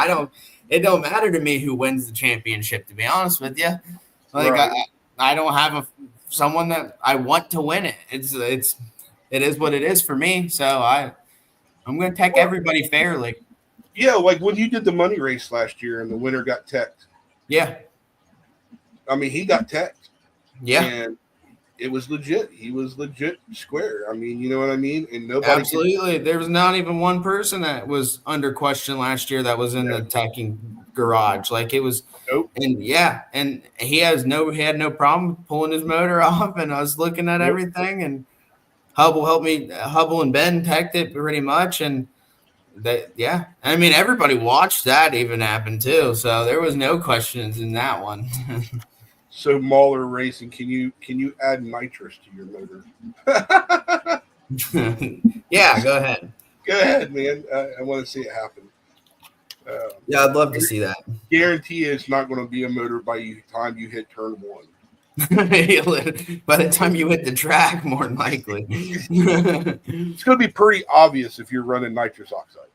It don't matter to me who wins the championship, to be honest with you. Like right. I don't have someone that I want to win it. It is what it is for me. So I'm going to tech everybody fairly. Yeah, like when you did the money race last year and the winner got teched. Yeah. I mean, he got teched. Yeah. And it was legit. He was legit square. I mean, you know what I mean? And nobody. Absolutely. There was not even one person that was under question last year that was in the teching garage. Like it was. Nope. And and he had no problem pulling his motor off. And I was looking at everything, and Hubble and Ben teched it pretty much. And I mean, everybody watched that even happen too. So there was no questions in that one. So Mahler Racing, can you add nitrous to your motor? Yeah, go ahead. Go ahead, man. I want to see it happen. Yeah, I'd love to see that. Guarantee it's not going to be a motor by the time you hit turn 1. By the time you hit the track, more than likely. It's going to be pretty obvious if you're running nitrous oxide.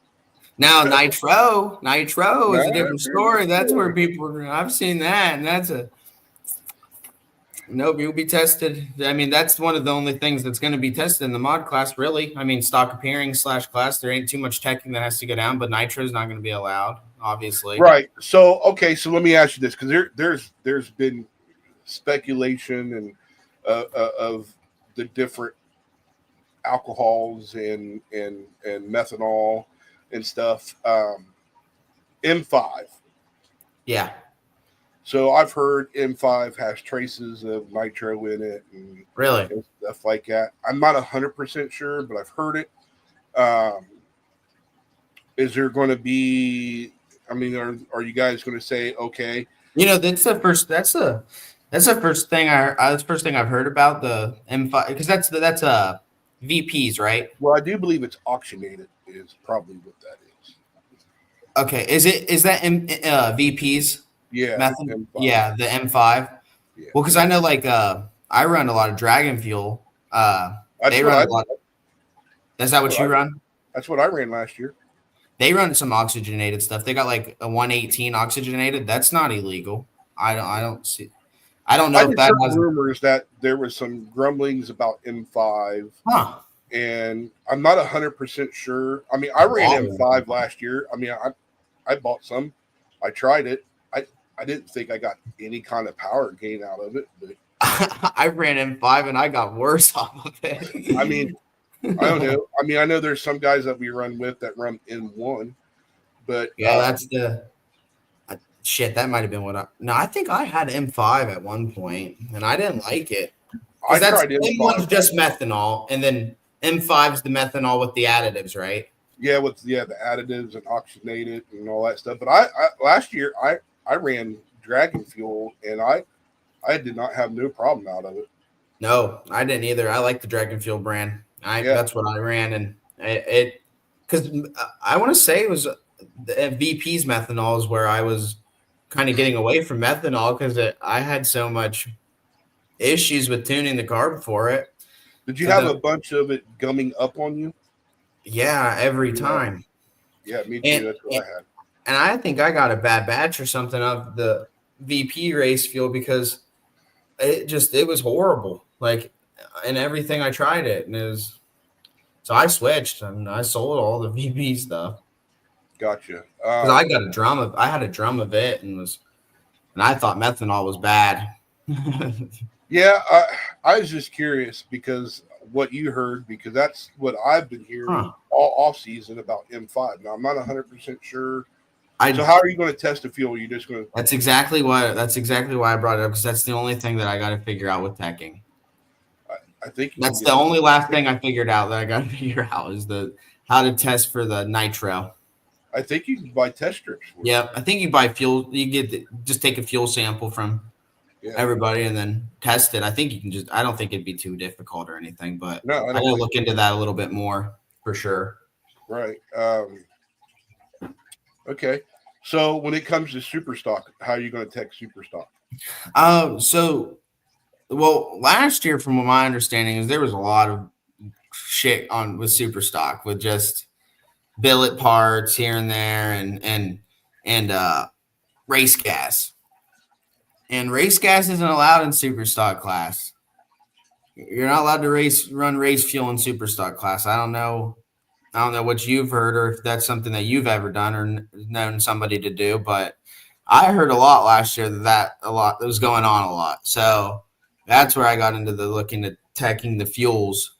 Now, nitro is a different story. That's where I've seen that, and you'll be tested. I mean, that's one of the only things that's going to be tested in the mod class, really. I mean, stock appearing / class, there ain't too much teching that has to go down, but nitro is not going to be allowed, obviously. Right. So, okay. So let me ask you this, because there's been speculation and of the different alcohols and methanol and stuff. M5. Yeah. So I've heard M5 has traces of nitro in it and really stuff like that. I'm not 100% sure, but I've heard it. Is there going to be? I mean, are you guys going to say okay? You know, that's the first thing I've heard about the M5, because that's VPs, right? Well, I do believe it's oxygenated is probably what that is. Okay, is that VPs? Yeah, yeah, the M5. Yeah. Well, because I know, like, I run a lot of Dragon Fuel. They run a lot. Is that what you run? That's what I ran last year. They run some oxygenated stuff. They got like a 118 oxygenated. That's not illegal. I don't see. I don't know if that has rumors that there was some grumblings about M5. Huh. And I'm not 100% sure. I mean, I ran M5 last year. I mean, I bought some. I tried it. I didn't think I got any kind of power gain out of it, but I ran M5 and I got worse off of it. I mean, I don't know. I mean, I know there's some guys that we run with that run M1, but that's the shit. That might have been I think I had M5 at one point and I didn't like it. I tried M5. M1's just methanol, and then M5 is the methanol with the additives, right? Yeah, the additives and oxygenated and all that stuff. But I last year I ran Dragon Fuel, and I did not have no problem out of it. No, I didn't either. I like the Dragon Fuel brand. That's what I ran, and it because I want to say it was the VP's methanol is where I was kind of getting away from methanol because I had so much issues with tuning the carb for it. Did you have a bunch of it gumming up on you? Yeah, every time. Yeah, me too. That's what I had. And I think I got a bad batch or something of the VP race fuel because it was horrible. Like, and everything I tried it, and so I switched and I sold all the VP stuff. Gotcha. I got I had a drum of it, and I thought methanol was bad. Yeah, I was just curious because what you heard, because that's what I've been hearing all off season about M5. Now I'm not 100% sure. So how are you going to test the fuel? Are you just going to? That's exactly why I brought it up, because that's the only thing that I got to figure out with teching. I think that's the only last thing I figured out that I got to figure out is how to test for the nitro. I think you can buy test strips for it. Yeah, I think you buy fuel. You just take a fuel sample from everybody and then test it. I think you can just. I don't think it'd be too difficult or anything, but No, I gotta look into that a little bit more for sure. Right. Okay. So when it comes to super stock, how are you going to tech super stock? Well, last year, from what my understanding is, there was a lot of shit on with super stock with just billet parts here and there and race gas. And race gas isn't allowed in super stock class. You're not allowed to run race fuel in super stock class. I don't know what you've heard or if that's something that you've ever done or known somebody to do, but I heard a lot last year that was going on a lot. So that's where I got into the looking at teching the fuels.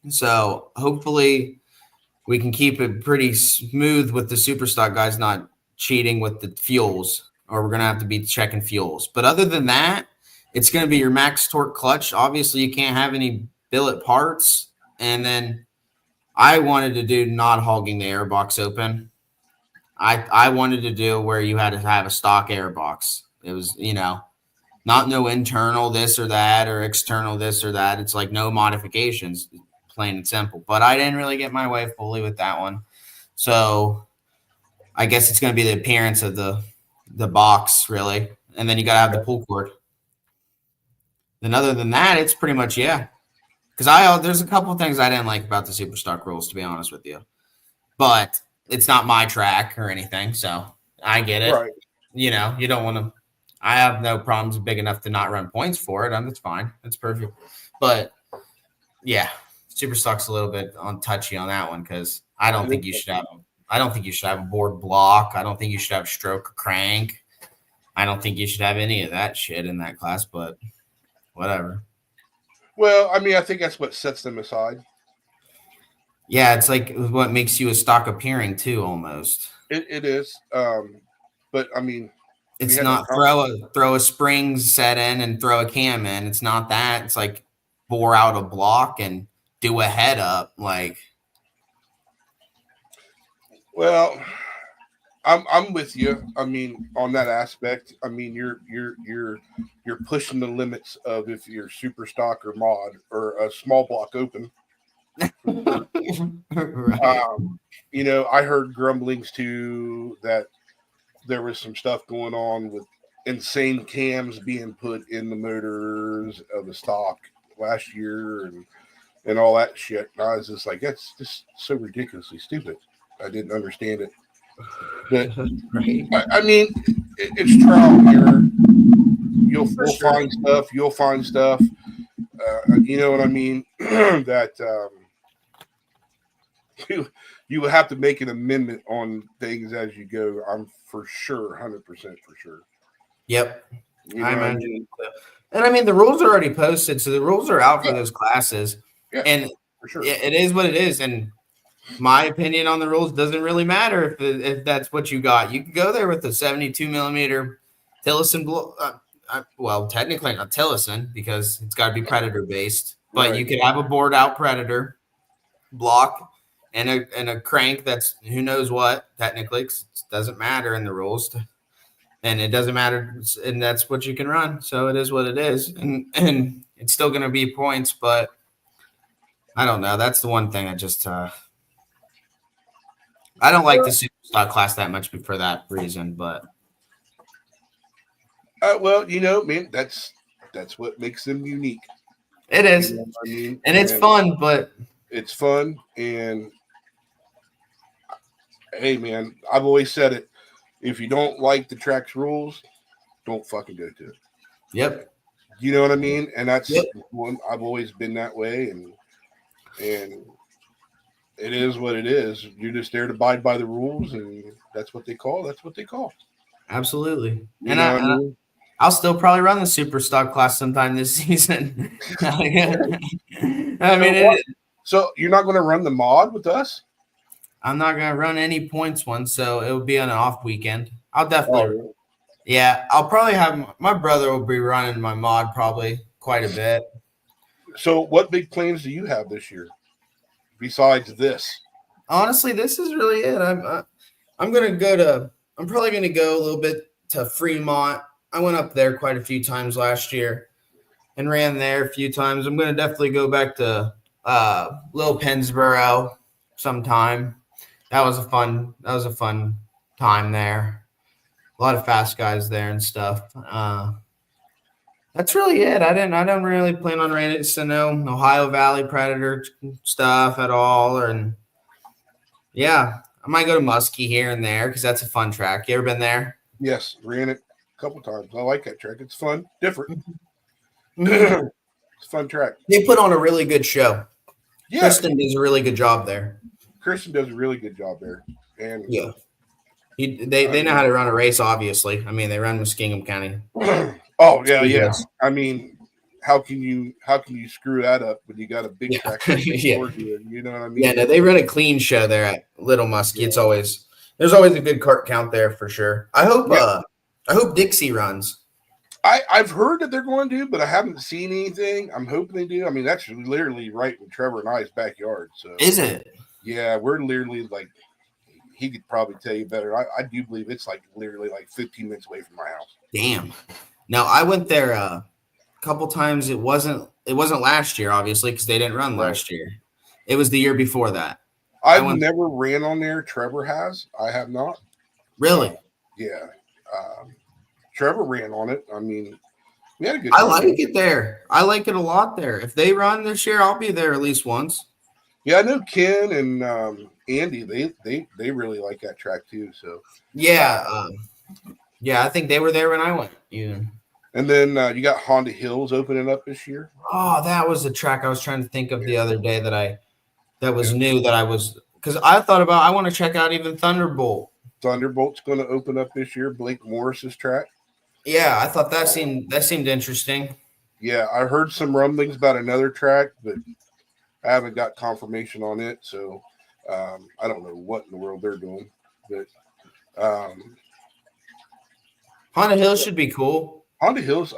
So hopefully we can keep it pretty smooth with the super stock guys not cheating with the fuels, or we're going to have to be checking fuels. But other than that, it's going to be your max torque clutch. Obviously, you can't have any billet parts. And then I wanted to do not hogging the airbox open. I wanted to do where you had to have a stock airbox. It was, not no internal this or that or external this or that. It's like no modifications, plain and simple. But I didn't really get my way fully with that one. So I guess it's going to be the appearance of the box, really. And then you got to have the pull cord. Then other than that, it's pretty much, yeah. Because there's a couple of things I didn't like about the super stock rules, to be honest with you. But it's not my track or anything, so I get it. Right. You don't want to. I have no problems big enough to not run points for it. That's fine. That's perfect. But yeah, super stock's a little bit touchy on that one because I don't think you should have. I don't think you should have a board block. I don't think you should have stroke or crank. I don't think you should have any of that shit in that class. But whatever. Well, I mean, I think that's what sets them aside. Yeah, it's like what makes you a stock appearing too, almost. It is, but I mean, it's not throw a springs set in and throw a cam in. It's not that. It's like bore out a block and do a head up. Like, well, I'm with you. I mean, on that aspect, I mean, you're pushing the limits of if you're super stock or mod or a small block open. Right. I heard grumblings too that there was some stuff going on with insane cams being put in the motors of the stock last year and all that shit. And I was just like, that's just so ridiculously stupid. I didn't understand it. But I mean, it's trial and error. We'll find stuff. You'll find stuff. You know what I mean? That you will have to make an amendment on things as you go. I'm for sure, 100% for sure. Yep. I imagine. And I mean, the rules are already posted, so the rules are out for those classes. Yeah, and for sure. It is what it is. And my opinion on the rules doesn't really matter if that's what you got. You can go there with a 72 millimeter Tillotson well, technically not Tillotson because it's got to be Predator based, but you could have a board out Predator block and a crank that's who knows what technically. It doesn't matter in the rules, and it doesn't matter, and that's what you can run. So it is what it is, and it's still going to be points, but I don't know. That's the one thing I just I don't like the super stock class that much for that reason, but. Well, man, that's what makes them unique. It is, and it's fun, but it's fun. And hey, man, I've always said it: if you don't like the track's rules, don't fucking go to it. Yep. You know what I mean? And that's one. I've always been that way, and it is what it is. You're just there to abide by the rules, and that's what they call. That's what they call. Absolutely. I'll still probably run the super stock class sometime this season. So you're not going to run the mod with us? I'm not going to run any points one, so it will be on an off weekend. I'll definitely. Yeah, I'll probably have my brother will be running my mod probably quite a bit. So what big plans do you have this year besides this? honestly, this is really it. I'm probably gonna go a little bit to Fremont. I went up there quite a few times last year and ran there a few times. I'm gonna definitely go back to Little Pennsboro sometime. That was a fun time there. A lot of fast guys there and stuff. That's really it. I don't really plan on running into no Ohio Valley Predator stuff at all. And yeah, I might go to Muskie here and there because that's a fun track. You ever been there? Yes, ran it a couple times. I like that track. It's fun, different. Mhm. It's a fun track. They put on a really good show. Yeah, Kristen does a really good job there. Christian does a really good job there. And Yeah. They know how to run a race, obviously. I mean, they run Muskingum County. oh yeah, yeah. Yes. I mean, how can you screw that up when you got a big Yeah. track? Yeah. You know what I mean? Yeah, no, they run a clean show there at Little Muskie. Yeah. There's always a good cart count there for sure. I hope Dixie runs. I've heard that they're going to, but I haven't seen anything. I'm hoping they do. I mean, that's literally right in Trevor and I's backyard. So Is it? yeah, we're literally like, he could probably tell you better. I do believe it's like literally like 15 minutes away from my house. Damn. Now I went there a couple times. It wasn't last year, obviously, because they didn't run last year. It was the year before that. I've never ran on there. Trevor has. I have not. Really? Yeah. Trevor ran on it. I mean, we had a good time. I like it there. I like it a lot there. If they run this year, I'll be there at least once. Yeah, I know Ken and Andy. They really like that track too. So yeah, I think they were there when I went. Even. And then you got Honda Hills opening up this year. Oh, that was the track I was trying to think of the other day that was new that I was because I thought about I want to check out even Thunderbolt. Thunderbolt's going to open up this year. Blake Morris's track. Yeah, I thought that seemed interesting. Yeah, I heard some rumblings about another track, but I haven't got confirmation on it. So I don't know what in the world they're doing. But Honda Hills should be cool. Honda Hills,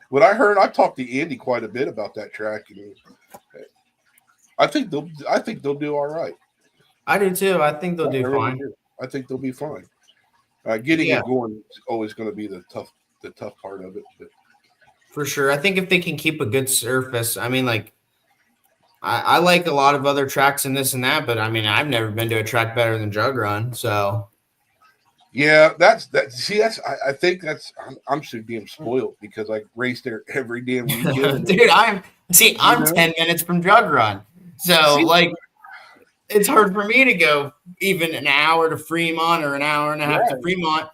what I heard, I talked to Andy quite a bit about that track, and I think they'll do all right. I do too. I think they'll do fine. I think they'll be fine. Getting it going is always going to be the tough part of it. But. For sure. I think if they can keep a good surface, I mean, like, I like a lot of other tracks and this and that, but I mean, I've never been to a track better than Jug Run. So, yeah, that's. I think that's. I'm so damn spoiled because I race there every damn weekend. Dude, I'm 10 minutes from Jug Run, so like, it's hard for me to go even an hour to Fremont or an hour and a half to Fremont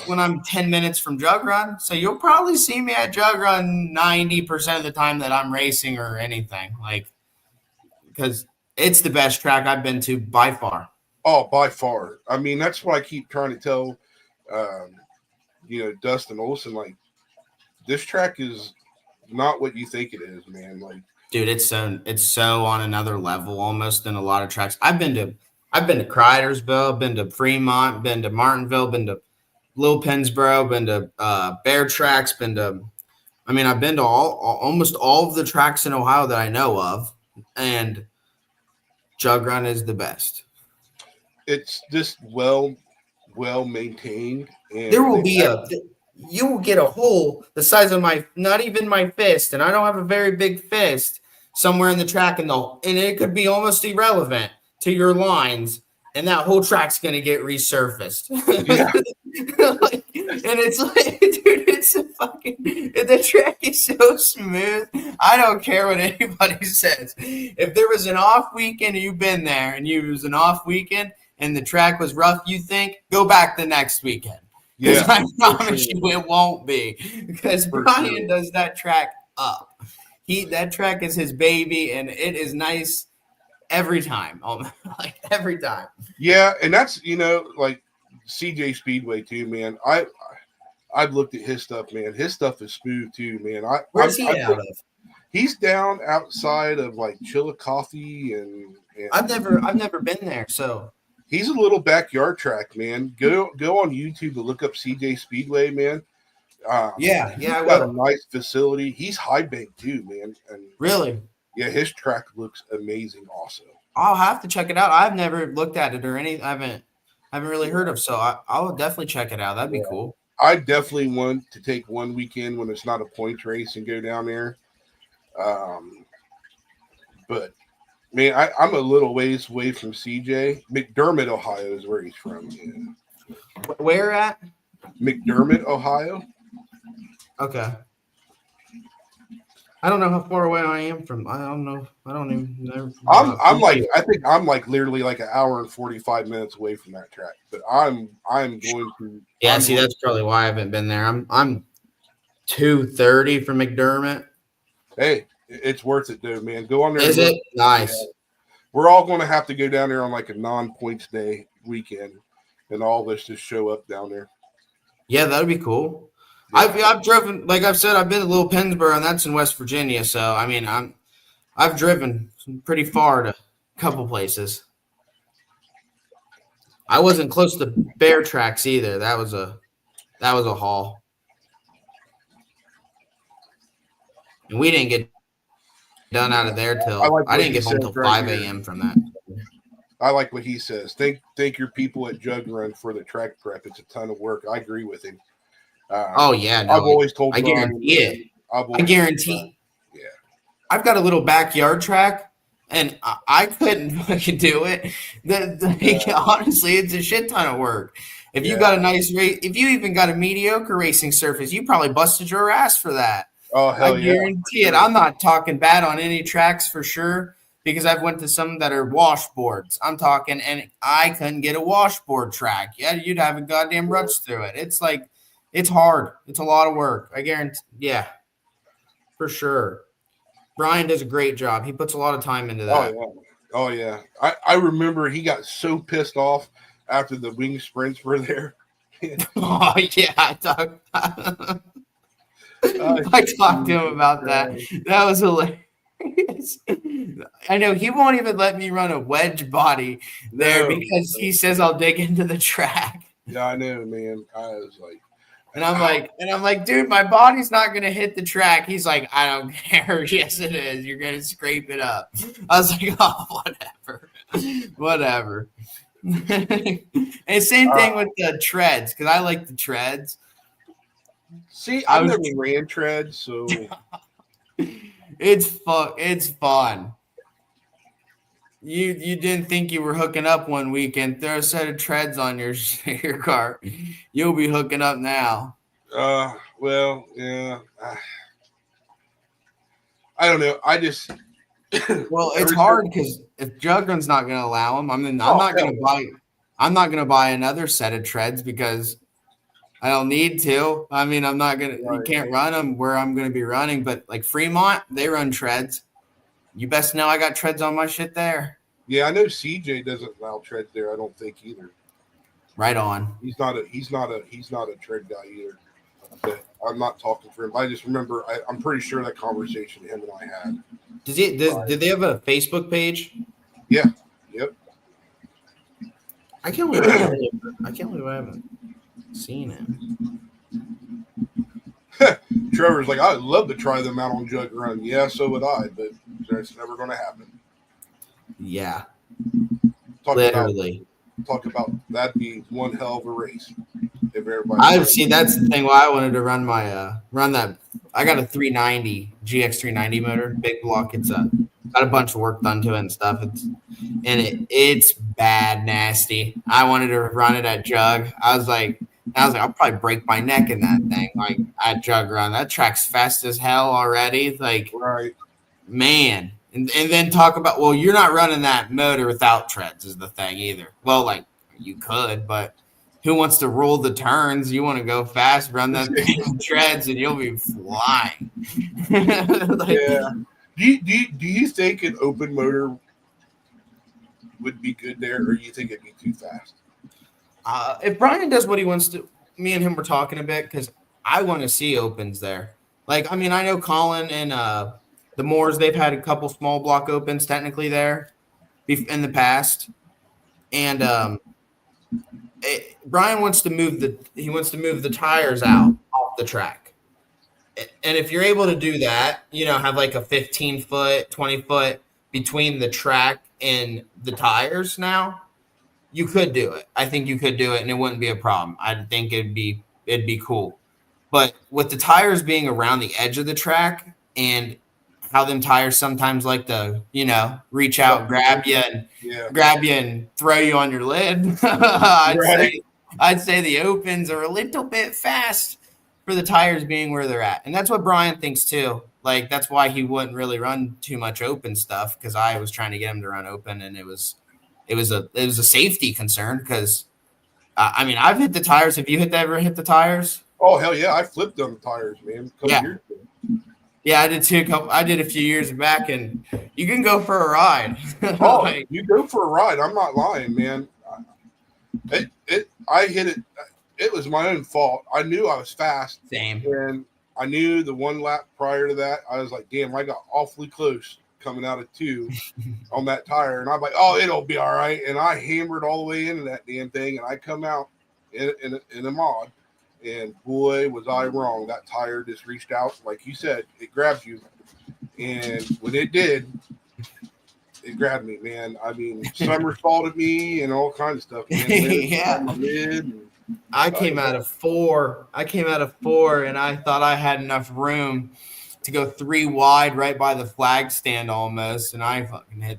when I'm 10 minutes from Jug Run. So you'll probably see me at Jug Run 90% of the time that I'm racing or anything, like, because it's the best track I've been to by far. Oh, by far. I mean, that's what I keep trying to tell, Dustin Olson. Like, this track is not what you think it is, man. Like, dude, it's so on another level almost than a lot of tracks. I've been to Cridersville, been to Fremont, been to Martinville, been to Little Pennsboro, been to Bear Tracks, I've been to almost all of the tracks in Ohio that I know of, and Jug Run is the best. It's just well maintained. And there will be you will get a hole the size of not even my fist, and I don't have a very big fist, somewhere in the track, and it could be almost irrelevant to your lines, and that whole track's going to get resurfaced. Yeah. And it's like, dude, the track is so smooth. I don't care what anybody says. If there was an off weekend and you've been there and it was an off weekend and the track was rough, you think, go back the next weekend. Because I promise you it won't be. Because Brian does that track up. That track is his baby, and it is nice every time. Like every time. Yeah, and that's like CJ Speedway too, man. I've looked at his stuff, man. His stuff is smooth too, man. Where's he out of? He's down outside of like Chillicothe and I've never been there, so he's a little backyard track, man. Go on YouTube to look up CJ Speedway, man. I got a nice facility. He's high bank too, man. And really, yeah, his track looks amazing, also. I'll have to check it out. I've never looked at it or any. I haven't really heard of. So I'll definitely check it out. That'd be cool. I definitely want to take one weekend when it's not a points race and go down there. But man, I'm a little ways away from CJ. McDermott, Ohio is where he's from. Yeah. Where at? McDermott, Ohio. Okay. I don't know how far away I am from. I don't know. I don't even know. I think I'm like literally like an hour and 45 minutes away from that track. But I'm going to. Yeah, see, that's probably why I haven't been there. I'm 2:30 from McDermott. Hey, it's worth it, though, man. Go on there. Is it nice? Yeah. We're all going to have to go down there on like a non-points day weekend, and all of us just show up down there. Yeah, that'd be cool. Yeah. I've driven, like I've said, I've been to Little Pennsboro, and that's in West Virginia. So I mean, I've driven pretty far to a couple places. I wasn't close to Bear Tracks either. That was a haul, and we didn't get done out of there till I didn't get home till 5 a.m. from that. I like what he says. Thank your people at Jug Run for the track prep. It's a ton of work. I agree with him. Oh yeah, no, I've always told. I guarantee it. I guarantee. Yeah, I've got a little backyard track, and I couldn't fucking do it. Honestly, it's a shit ton of work. If you got a nice race, if you even got a mediocre racing surface, you probably busted your ass for that. Oh hell yeah! I guarantee it. I'm not talking bad on any tracks for sure, because I've went to some that are washboards. I'm talking, and I couldn't get a washboard track. Yeah, you'd have a goddamn ruts through it. It's like. It's hard. It's a lot of work. I guarantee. Yeah, for sure. Brian does a great job. He puts a lot of time into that. Oh yeah. I remember he got so pissed off after the wing sprints were there. Oh yeah, I talked to him about that. That was hilarious. I know he won't even let me run a wedge body there because he says I'll dig into the track. Yeah, I know, man. I was like. And I'm like, dude, my body's not gonna hit the track. He's like, I don't care. Yes, it is. You're gonna scrape it up. I was like, oh, whatever. And same thing with the treads, because I like the treads. See, I've never ran treads, so it's fun. It's fun. You didn't think you were hooking up one weekend. Throw a set of treads on your car. You'll be hooking up now. Well, yeah. I don't know. I just. Well, it's hard because if Juggun's not going to allow them, I'm not going to buy another set of treads because I don't need to. I mean, I'm not going to. You can't run them where I'm going to be running. But like Fremont, they run treads. You best know I got treads on my shit there. Yeah, I know CJ doesn't allow treads there. I don't think either. Right on. He's not a tread guy either. But I'm not talking for him. I just remember I'm pretty sure that conversation him and I had. Did they have a Facebook page? Yeah. Yep. I can't believe I haven't seen it. Trevor's like, I'd love to try them out on Jug Run. Yeah, so would I, but that's never going to happen. Yeah. Literally. Talk about that'd be one hell of a race. If everybody. I've seen that's the thing. Why I wanted to run my run that. I got a 390 GX 390 motor, big block. It's got a bunch of work done to it and stuff. It's bad, nasty. I wanted to run it at Jug. I was like, I'll probably break my neck in that thing. Like at Jug Run, that track's fast as hell already. Like, right, man. And then talk about, well, you're not running that motor without treads is the thing either. Well, like you could, but who wants to roll the turns? You want to go fast, run that thing with treads, and you'll be flying. Yeah. Do you think an open motor would be good there, or do you think it'd be too fast? If Brian does what he wants to, me and him were talking a bit because I want to see opens there. Like, I mean, I know Colin and the Moors, they've had a couple small block opens technically there in the past, and Brian wants to move the tires out off the track. And if you're able to do that, have like a 15-foot, 20-foot between the track in the tires now, you could do it. I think you could do it, and it wouldn't be a problem. I think it'd be cool. But with the tires being around the edge of the track and how them tires sometimes like to, reach out, Yeah. grab you and throw you on your lid, I'd Right. say I'd say the opens are a little bit fast for the tires being where they're at. And that's what Brian thinks too. Like that's why he wouldn't really run too much open stuff because I was trying to get him to run open and it was a safety concern because I mean I've hit the tires. Have you ever hit the tires? Oh hell yeah! I flipped on the tires, man. A couple Yeah. years ago. Yeah, I did too. I did a few years back, and you can go for a ride. Oh, Like, you go for a ride. I'm not lying, man. I hit it. It was my own fault. I knew I was fast, same. and I knew the one lap prior to that, I was like, damn, I got awfully close coming out of 2 on that tire, and I'm like, oh, it'll be all right. And I hammered all the way into that damn thing, and I come out in a mod. And boy, was I wrong. That tire just reached out. Like you said, it grabs you. And when it did, it grabbed me, man. I mean, somersaulted me and all kinds of stuff. Man. Yeah. On my lid and, I came out of 4. And I thought I had enough room to go 3 wide right by the flag stand almost. And I fucking hit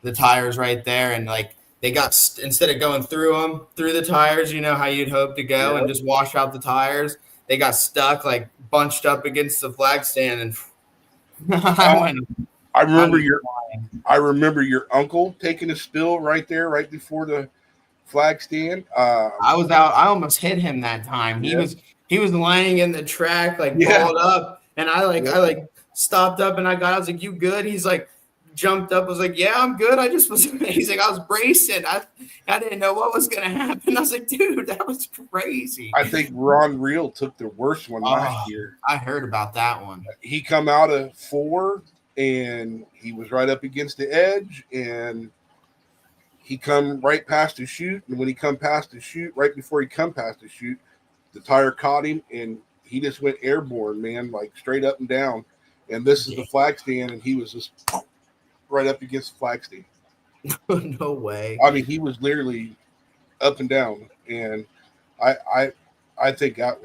the tires right there. And like, they got instead of going through the tires, you know how you'd hope to go and just wash out the tires. They got stuck, like bunched up against the flag stand, and I remember your uncle taking a spill right there, right before the flag stand. I was out. I almost hit him that time. He was laying in the track, like balled up, and I stopped up and I was like, "You good?" He's like, jumped up. I was like, yeah, I'm good. I just was amazing. I was bracing. I didn't know what was going to happen. I was like, dude, that was crazy. I think Ron Real took the worst one last year. I heard about that one. He come out of 4 and he was right up against the edge and he come right past the chute. And when he come past the chute, right before he come past the chute, the tire caught him and he just went airborne, man, like straight up and down. And this is the flag stand and he was just right up against the flag stand. No way. I mean, he was literally up and down, and I think that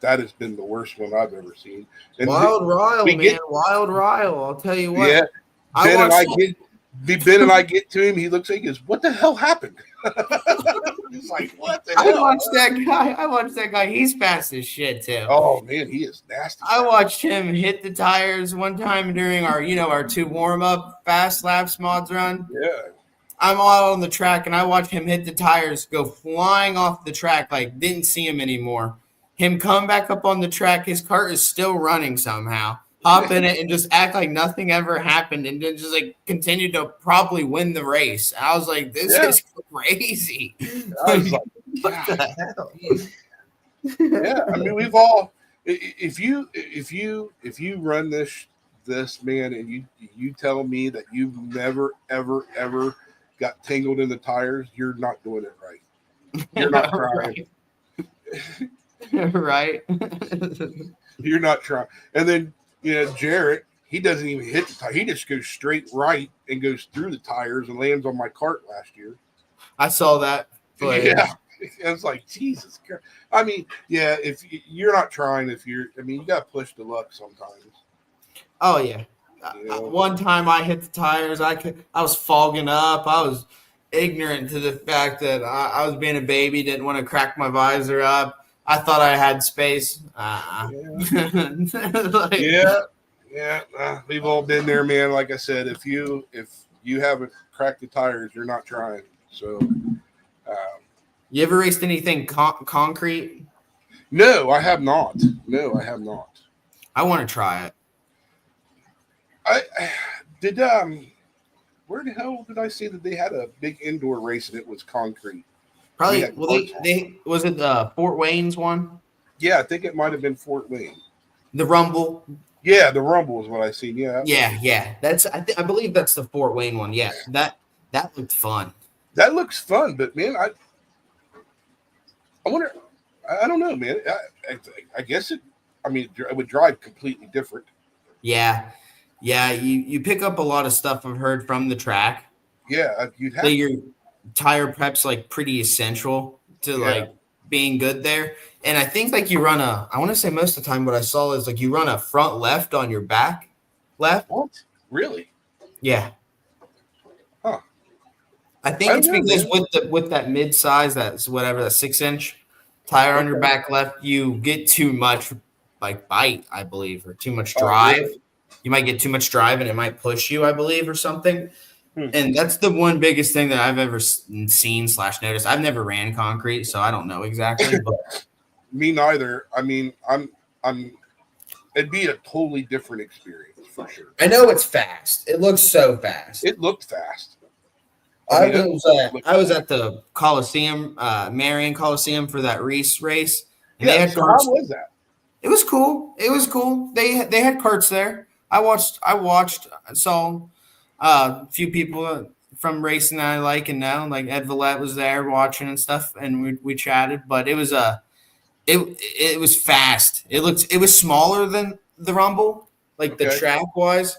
has been the worst one I've ever seen. And Wild Ryle, man, Wild Ryle. I'll tell you what. Yeah, Ben and I get to him. He looks like he goes, "What the hell happened?" He's like, "What the hell?" I watched that guy. He's fast as shit too. Oh man, he is nasty. I watched him hit the tires one time during our 2 warm-up fast laps mods run. Yeah. I'm all on the track and I watched him hit the tires, go flying off the track, like didn't see him anymore. Him come back up on the track, his cart is still running somehow. Hop in it and just act like nothing ever happened and then just like continue to probably win the race. I was like, this is crazy. I was like, what the hell? Yeah, I mean, we've all if you run this man and you tell me that you've never ever got tangled in the tires, you're not doing it right. You're not trying. Right. You're not trying. And then Jarrett, he doesn't even hit the tire. He just goes straight right and goes through the tires and lands on my cart last year. I saw that. Yeah. It's like, Jesus Christ. I mean, yeah, if you're not trying, you got to push the luck sometimes. Oh, yeah. One time I hit the tires, I was fogging up. I was ignorant to the fact that I was being a baby, didn't want to crack my visor up. I thought I had space. We've all been there, man. Like I said, if you haven't cracked the tires, you're not trying. So, you ever raced anything concrete? No, I have not. I want to try it. I did. Where the hell did I see that they had a big indoor race and it was concrete? Probably. Well, they was it the Fort Wayne's one? Yeah, I think it might have been Fort Wayne. The Rumble. Yeah, the Rumble is what I seen. Yeah. Yeah. That's I believe that's the Fort Wayne one. Yeah, that looked fun. That looks fun, but man, I wonder. I don't know, man. I guess it. I mean, it would drive completely different. Yeah. You pick up a lot of stuff I've heard from the track. Yeah, you'd So have your to. tire prep's like pretty essential to Yeah. like being good there. And I think like you run I want to say most of the time what I saw is like you run a front left on your back left. What? Really? Yeah. Huh. I I think don't it's know, because man. with that mid size, that's whatever, that 6-inch tire on your Okay. back left, you get too much like bite, I believe, or too much Oh, drive. really? You might get too much drive and it might push you, I believe, or something. Hmm. And that's the one biggest thing that I've ever seen / noticed. I've never ran concrete, so I don't know exactly. But Me neither. I mean, I'm. It'd be a totally different experience for sure. I know it's fast. It looks so fast. It looked fast. I mean, it looked I was fast. at the Coliseum, Marion Coliseum for that race, and they Yeah. had So how carts. was that? It was cool. It was cool. They had carts there. I saw a few people from racing that I like and know. Like Ed Villette was there watching and stuff, and we chatted. But it was fast. It was smaller than the Rumble, like the Okay. track wise.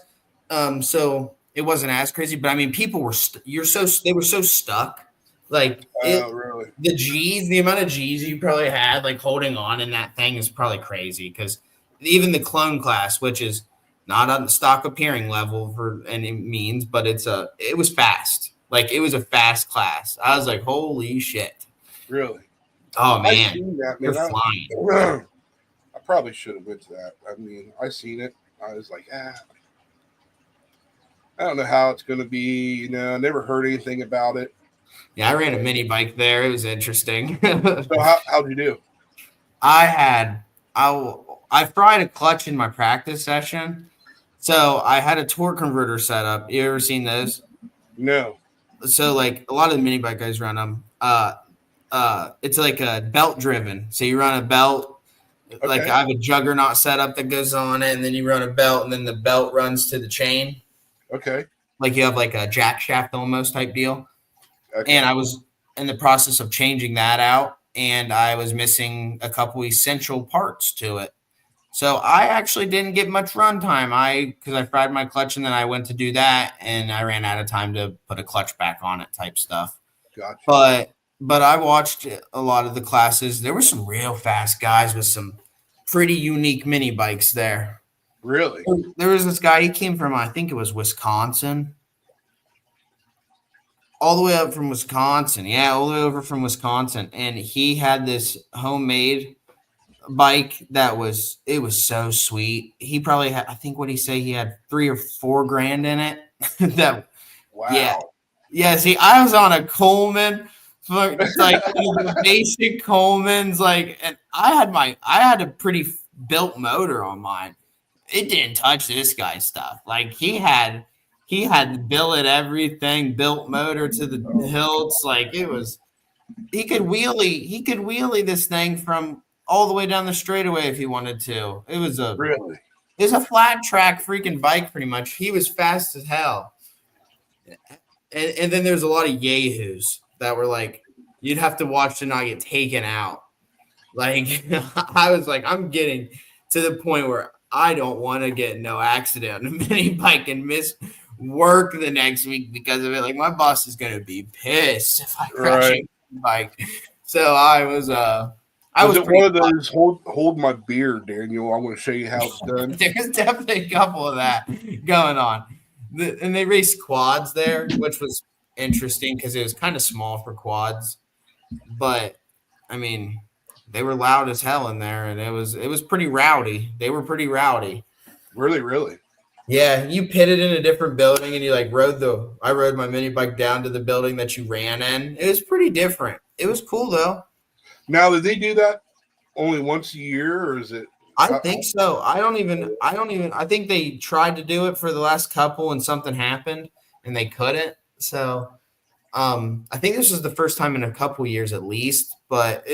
So it wasn't as crazy. But I mean, people were they were so stuck. Like Oh, really? the amount of G's you probably had like holding on in that thing is probably crazy because even the clone class, which is not on the stock appearing level for any means, but it was fast. Like it was a fast class. I was like, holy shit. Really? Oh I man, seen that, you're man. flying. I probably should have went to that. I mean, I seen it. I was like, I don't know how it's going to be. You know, I never heard anything about it. Yeah, I ran a mini bike there. It was interesting. So how'd you do? I had I fried a clutch in my practice session. So I had a torque converter set up. You ever seen those? No. So like a lot of the mini bike guys run them. It's like a belt driven. So you run a belt, like Okay. I have a juggernaut setup that goes on it, and then you run a belt, and then the belt runs to the chain. Okay. Like you have like a jack shaft almost type deal. Okay. And I was in the process of changing that out, and I was missing a couple essential parts to it. So I actually didn't get much run time. Because I fried my clutch and then I went to do that, and I ran out of time to put a clutch back on it type stuff. Gotcha. But I watched a lot of the classes. There were some real fast guys with some pretty unique mini bikes there. Really? There was this guy. He came from, I think it was Wisconsin, all the way up from Wisconsin. Yeah, all the way over from Wisconsin, and he had this homemade bike that was so sweet. He probably had, I think, what he say, he had $3 or $4 grand in it. That Wow. yeah. See, I was on a Coleman, like the basic Colemans, like, and I had a pretty built motor on mine. It didn't touch this guy's stuff. Like he had the billet everything, built motor to the hilts. Like it was, he could wheelie this thing from all the way down the straightaway if he wanted to. Really? It was a flat track freaking bike pretty much. He was fast as hell. And then there's a lot of yahoos that were like, you'd have to watch to not get taken out. Like I was like, I'm getting to the point where I don't want to get no accident on a mini bike and miss work the next week because of it. Like my boss is gonna be pissed if I crash a bike. So Was it one of those hold my beer, Daniel? I want to show you how it's done. There's definitely a couple of that going on. And they raced quads there, which was interesting because it was kind of small for quads. But I mean, they were loud as hell in there, and it was pretty rowdy. They were pretty rowdy. Really, really. Yeah, you pitted in a different building, and you like I rode my mini bike down to the building that you ran in. It was pretty different. It was cool though. Now, did they do that only once a year, or is it? I think so. I think they tried to do it for the last couple and something happened and they couldn't. So I think this was the first time in a couple years at least, but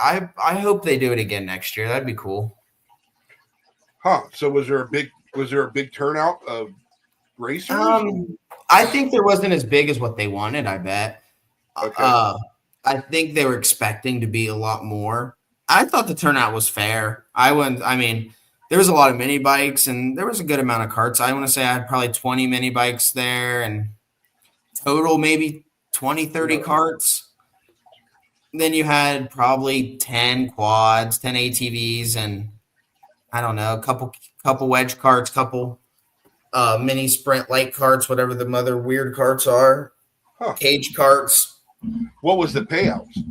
I hope they do it again next year. That'd be cool. Huh. So was there a big turnout of racers? I think there wasn't as big as what they wanted, I bet. Okay. I think they were expecting to be a lot more. I thought the turnout was fair. I mean, there was a lot of mini bikes and there was a good amount of carts. I want to say I had probably 20 mini bikes there, and total maybe 20, 30 Yeah. carts. Then you had probably 10 quads, 10 ATVs, and I don't know, a couple wedge carts, couple mini sprint light carts, whatever the other weird carts are, Huh. cage carts. What was the payouts?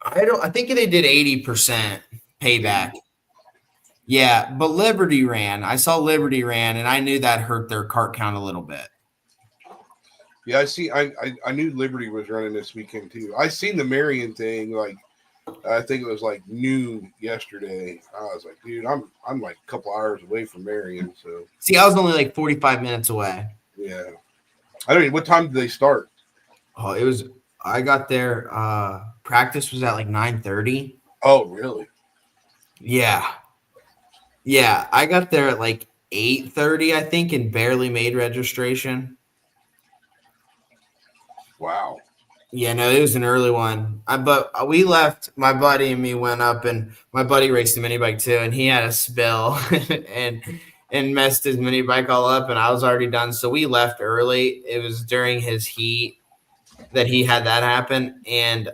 I think they did 80% payback. Yeah, but Liberty ran. I saw Liberty ran, and I knew that hurt their cart count a little bit. Yeah, I knew Liberty was running this weekend too. I seen the Marion thing, like I think it was like noon yesterday. I was like, dude, I'm like a couple hours away from Marion, so See, I was only like 45 minutes away. yeah. I don't know what time did they start? Oh, it was. I got there. Practice was at like 9:30. Oh, really? Yeah, yeah. I got there at like 8:30, I think, and barely made registration. Wow. Yeah, no, it was an early one. But we left. My buddy and me went up, and my buddy raced a mini bike too, and he had a spill and messed his mini bike all up, and I was already done. So we left early. It was during his heat that he had that happen, and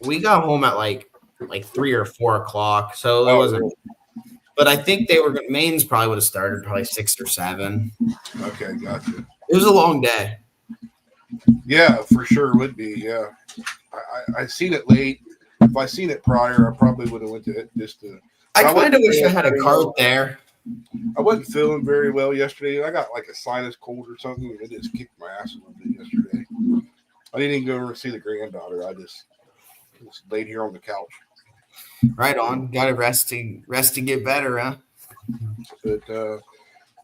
we got home at like 3 or 4 o'clock. So it wasn't. Really? But I think they were mains probably would have started probably 6 or 7. Okay, gotcha. It was a long day. Yeah, for sure would be. Yeah, I seen it late. If I seen it prior, I probably would have went to it just to. I kind of wish I had a cart there. I wasn't feeling very well yesterday. I got like a sinus cold or something, and it just kicked my ass a little bit yesterday. I didn't even go over and see the granddaughter. I just laid here on the couch. Right on. Got to rest to get better, huh? But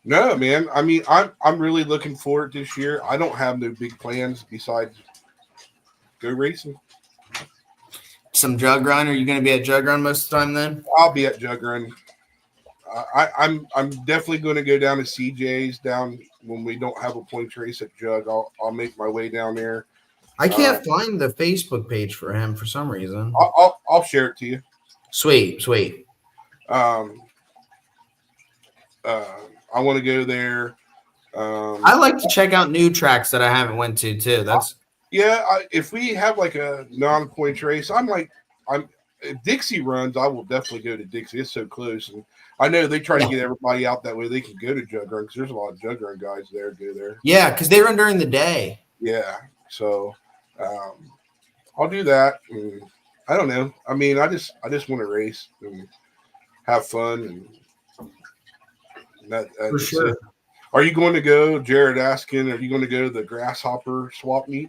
no, man. I mean, I'm really looking forward this year. I don't have no big plans besides go racing. Some jug run. Are you going to be at jug run most of the time then? I'll be at jug run. I'm definitely going to go down to CJ's down when we don't have a points race at Jug. I'll make my way down there. I can't find the Facebook page for him for some reason. I'll share it to you. Sweet. I want to go there. I like to check out new tracks that I haven't went to too. That's if we have like a non-points race, I'm if Dixie runs, I will definitely go to Dixie. It's so close, and I know they try to get everybody out that way they can go to Jug Run because there's a lot of Jug Run guys there go there. Yeah, because they run during the day. Yeah, so I'll do that. And I don't know. I mean, I just want to race and have fun, and that For sure. it. Are you going to go? Jared asking, are you going to go to the Grasshopper swap meet?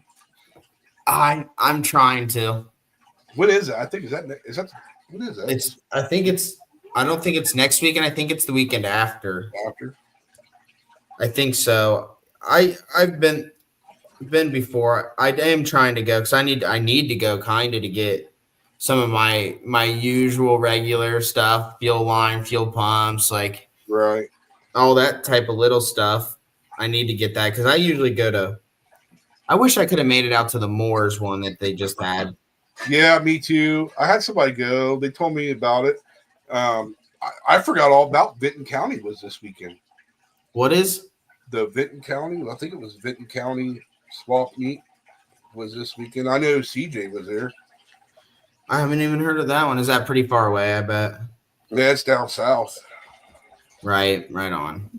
I'm trying to. What is it? I think is that what is that? I don't think it's next week, and I think it's the weekend after. After? I think so. I've been before. I am trying to go because I need to go kind of to get some of my usual regular stuff, fuel line, fuel pumps, like Right. all that type of little stuff. I need to get that because I usually go to. I wish I could have made it out to the Moors one that they just had. Yeah, me too. I had somebody go. They told me about it. I forgot all about Vinton County was this weekend. What is the Vinton County? I think it was Vinton County swap meet was this weekend. I know CJ was there. I haven't even heard of that one. Is that pretty far away? I bet. Yeah, it's down south. Right on.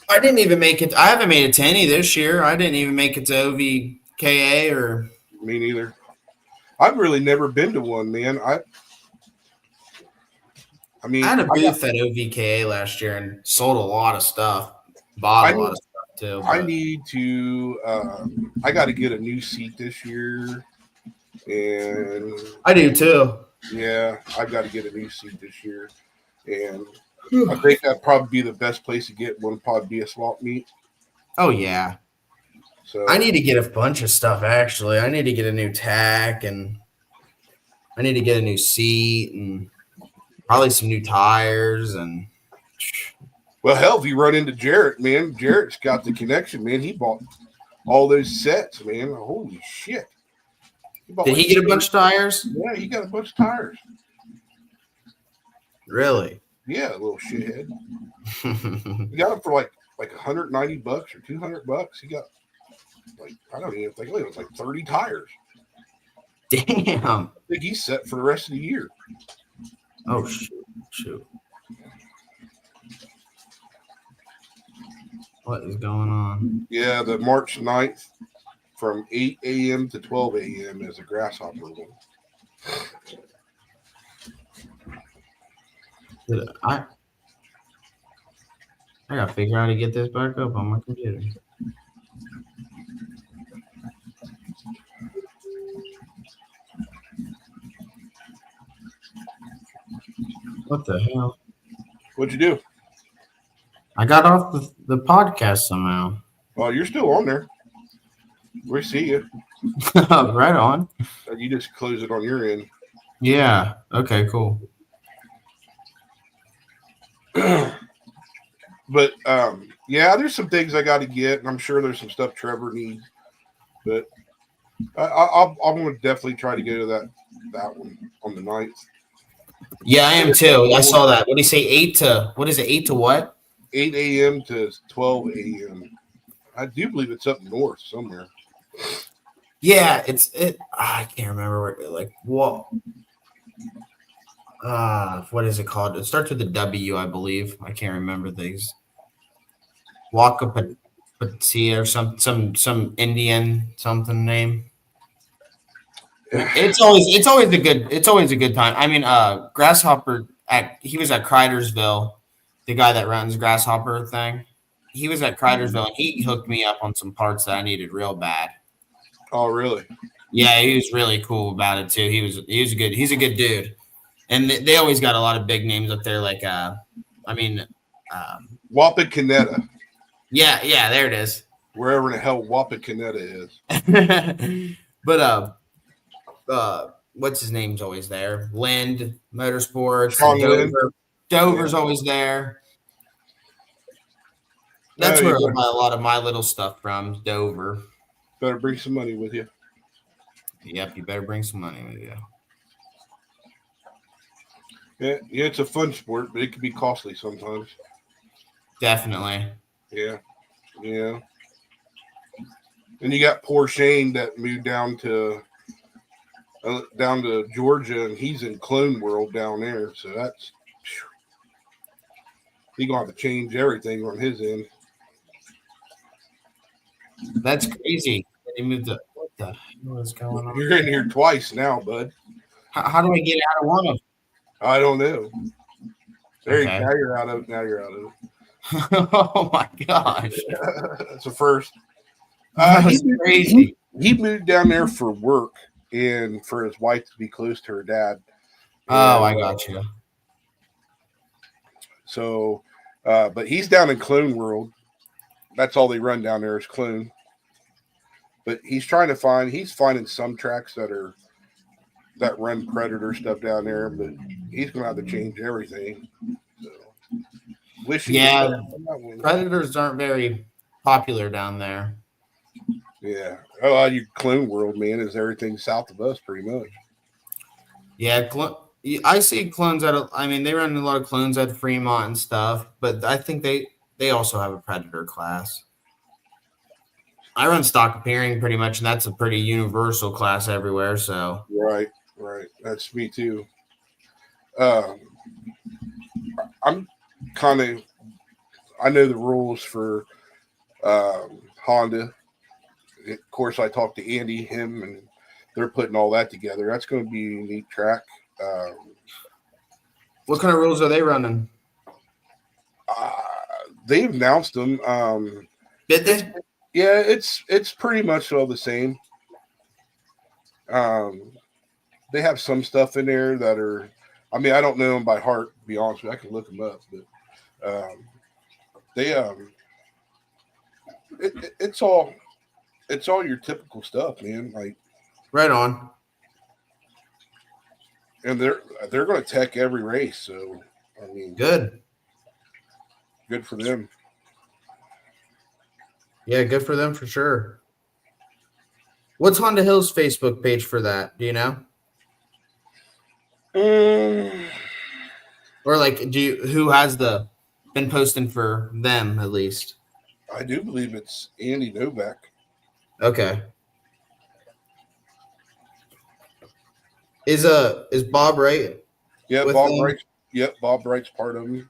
I didn't even make it. I haven't made it to any this year. I didn't even make it to OVKA or. Me neither. I've really never been to one, man. I had a booth at OVKA last year and sold a lot of stuff. Bought a lot of stuff too. I need to. I got to get a new seat this year, and I do too. Yeah, I've got to get a new seat this year, and I think that'd probably be the best place to get one. Probably be a swap meet. Oh yeah. So I need to get a bunch of stuff. Actually, I need to get a new tack, and I need to get a new seat, and probably some new tires. And well, hell, if you run into Jarrett, man, Jarrett's got the connection, man. He bought all those sets, man. Holy shit! Did he get a bunch of tires? Yeah, he got a bunch of tires. Really? Yeah, a little shithead. He got them for like like $190 or $200. He got like I don't even think it was like 30 tires. Damn. I think he's set for the rest of the year. Oh shoot. What is going on? Yeah, the March 9th from 8 a.m. to 12 a.m. is a grasshopper one. I gotta figure out how to get this back up on my computer. What the hell? What'd you do? I got off the podcast somehow. Oh, you're still on there. We see you. Right on. You just close it on your end. Yeah. Okay, cool. But yeah, there's some things I got to get, and I'm sure there's some stuff Trevor needs. But I'm going to definitely try to go to that one on the 9th. Yeah, I am too. I saw that. What do you say? 8 to what is it? 8 to what? 8 a.m. to 12 a.m. I do believe it's up north somewhere. Yeah, I can't remember where. Like what? What is it called? It starts with a W, I believe. I can't remember these. Wakapatia or some Indian something name. It's always a good time. I mean, Grasshopper he was at Cridersville, the guy that runs Grasshopper thing. He was at Cridersville and he hooked me up on some parts that I needed real bad. Oh, really? Yeah, he was really cool about it too. He's a good dude. And they always got a lot of big names up there, like Wapakoneta. Yeah, there it is. Wherever the hell Wapakoneta is. But what's his name's always there? Lind Motorsports. Dover's always there. That's where I buy a lot of my little stuff from, Dover. Better bring some money with you. Yep, you better bring some money with you. Yeah, it's a fun sport, but it can be costly sometimes. Definitely. Yeah. And you got poor Shane that moved down to Georgia, and he's in Clone World down there. So that's he's gonna have to change everything on his end. That's crazy. He moved up. What the hell is going on? You're in here twice now, bud. How do I get out of one of them? I don't know. There you go. Now you're out of it. Oh my gosh. That's a first. He's crazy. He moved down there for work and for his wife to be close to her dad. I got you. So, but he's down in Clone World. That's all they run down there is Clone. But he's finding some tracks that run Predator stuff down there, but he's going to have to change everything. So, Predators aren't very popular down there. Yeah. Oh, your Clone World, man, is everything south of us pretty much. Yeah, I see clones they run a lot of clones at Fremont and stuff, but I think they also have a Predator class. I run stock appearing pretty much, and that's a pretty universal class everywhere. So right, that's me too. I'm I know the rules for Honda. Of course, I talked to Andy, and they're putting all that together. That's going to be a unique track. What kind of rules are they running? They've announced them. Did they? Yeah, it's pretty much all the same. They have some stuff in there that are. I don't know them by heart. To be honest with you, I can look them up, but it's all your typical stuff, man. Like right on. And they're going to tech every race, so good for them. Yeah, good for them for sure. What's Honda Hill's Facebook page for that? Do you know? Or like, who has been posting for them at least? I do believe it's Andy Novak. Okay. Is Bob right Yeah, with Bob them? Wright's. Yep, Bob Wright's part of me.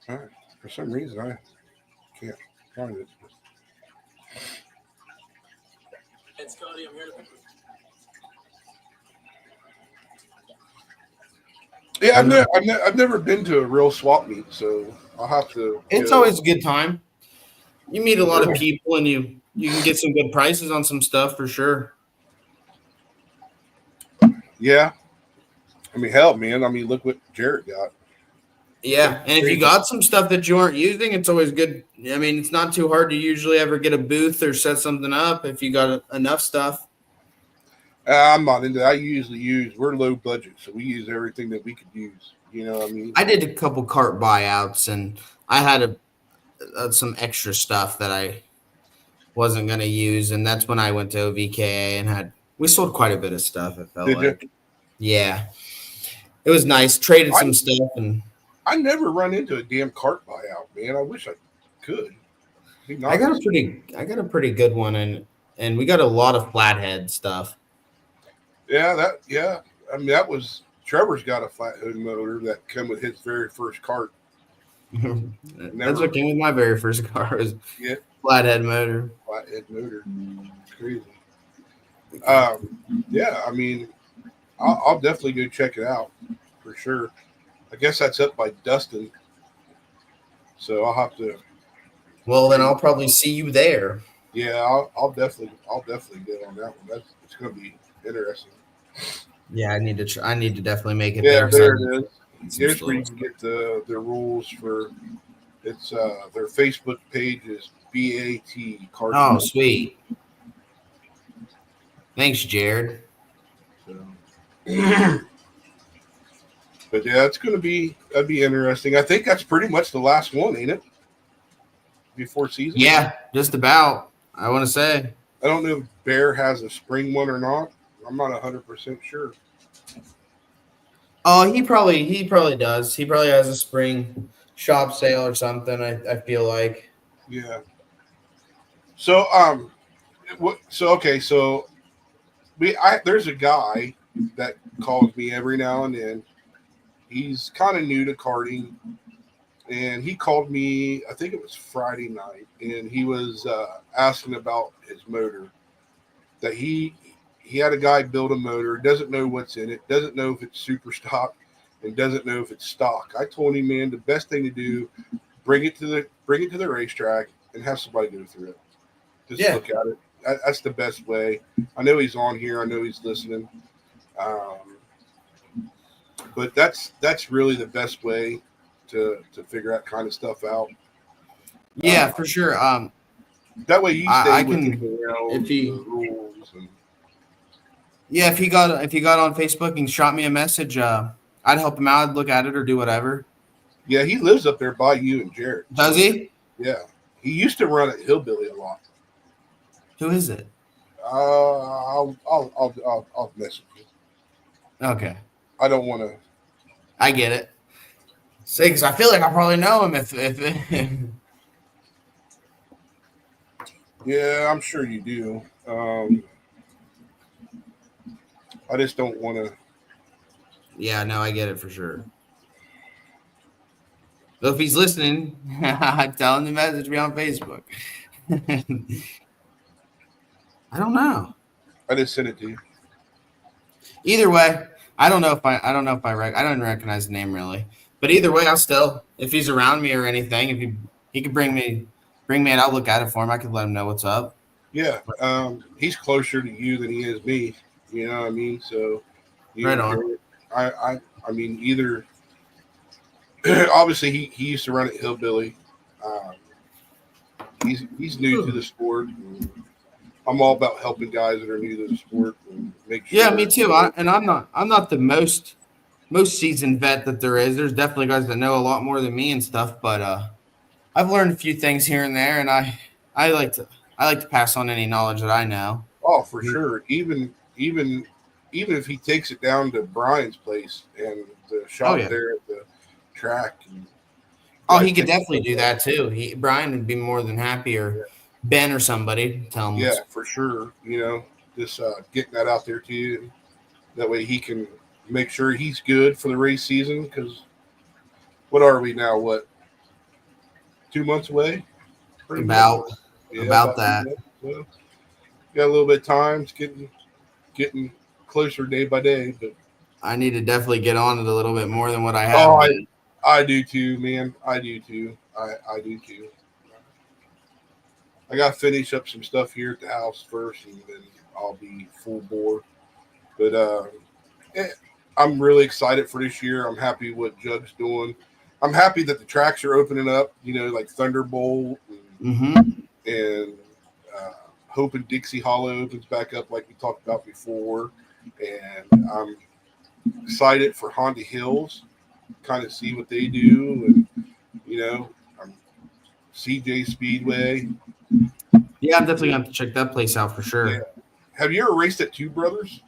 All right. For some reason, I can't find it. It's Cody. I'm here to. Yeah, I've never been to a real swap meet, so I'll have to It's go. always a good time. You meet a lot of people, and you can get some good prices on some stuff for sure. Yeah, I mean, hell, man. I mean, look what Jarrett got. Yeah, and if you got some stuff that you aren't using, it's always good. I mean, it's not too hard to usually ever get a booth or set something up if you got enough stuff. I'm not into that. I usually we're low budget, so we use everything that we could use. You know what I mean? I did a couple cart buyouts, and I had some extra stuff that I wasn't gonna use, and that's when I went to OVKA and we sold quite a bit of stuff. It felt Did you? like, yeah, it was nice. Traded I some stuff, and I never run into a damn cart buyout, man. I wish I could. Be nice. I got a pretty good one, and we got a lot of flathead stuff. Yeah. I mean, that was Trevor's got a flat hood motor that came with his very first cart. That's what came with my very first car was Yeah, flathead motor. flathead motor. It's crazy. Yeah, I mean, I'll definitely go check it out for sure. I guess that's up by Dustin, so I'll have to. Well, then I'll probably see you there. Yeah, I'll definitely get on that one. It's going to be interesting. Yeah, I need to definitely make it Yeah, there. there it is. Some Here's where you stores. can get the rules for. It's their Facebook page is BAT Card. Oh, sweet. Thanks, Jared. So. But yeah, that'd be interesting. I think that's pretty much the last one, ain't it? Before season. Yeah, just about. I want to say. I don't know if Bear has a spring one or not. I'm not 100% sure. Oh, he probably does. He probably has a spring shop sale or something. I feel like. Yeah. So so there's a guy that calls me every now and then. He's kind of new to karting, and he called me. I think it was Friday night, and he was asking about his motor. That he had a guy build a motor, doesn't know what's in it, doesn't know if it's super stock, and doesn't know if it's stock. I told him, man, the best thing to do, bring it to the racetrack and have somebody go through it. Just look at it. That's the best way. I know he's on here. I know he's listening. But that's really the best way to figure that kind of stuff out. Yeah, for sure. That way you stay I with can the rules. And, yeah, if he got on Facebook and shot me a message, I'd help him out, look at it, or do whatever. yeah, he lives up there by you and Jared. Does he? Yeah, he used to run at Hillbilly a lot. Who is it? I'll message you. Okay, I don't want to. I get it. Say, because I feel like I probably know him if Yeah, I'm sure you do. I just don't want to. Yeah, no, I get it for sure. So if he's listening, tell him to message me on Facebook. I don't know. I just sent it to you. Either way, I don't know if I don't recognize the name really. But either way, I'll still, if he's around me or anything, if he could bring me and I'll look at it for him. I could let him know what's up. Yeah, he's closer to you than he is me. You know what I mean? So, Right on. I mean, either obviously he used to run at Hillbilly. He's new to the sport. I'm all about helping guys that are new to the sport and make sure. Yeah, me too. I'm not the most seasoned vet that there is. There's definitely guys that know a lot more than me and stuff, but I've learned a few things here and there, and I like to pass on any knowledge that I know. Oh, for sure. Even even if he takes it down to Brian's place and the shop yeah. there at the track. And Oh, he could definitely do that too. Brian would be more than happy, or Ben or somebody tell him. Yeah, for sure. Just getting that out there to you. That way he can make sure he's good for the race season. Because what are we now? What, 2 months away? About that. So, got a little bit of time. It's getting closer day by day. But I need to definitely get on it a little bit more than what I have. Oh, I do too, man. I do too. I do too. I got to finish up some stuff here at the house first, and then I'll be full bore. But I'm really excited for this year. I'm happy what Jug's doing. I'm happy that the tracks are opening up, like Thunderbolt and hoping Dixie Hollow opens back up like we talked about before. And I'm excited for Honda Hills, kind of see what they do. And, CJ Speedway. Yeah, I'm definitely going to have to check that place out for sure. Yeah. Have you ever raced at Two Brothers?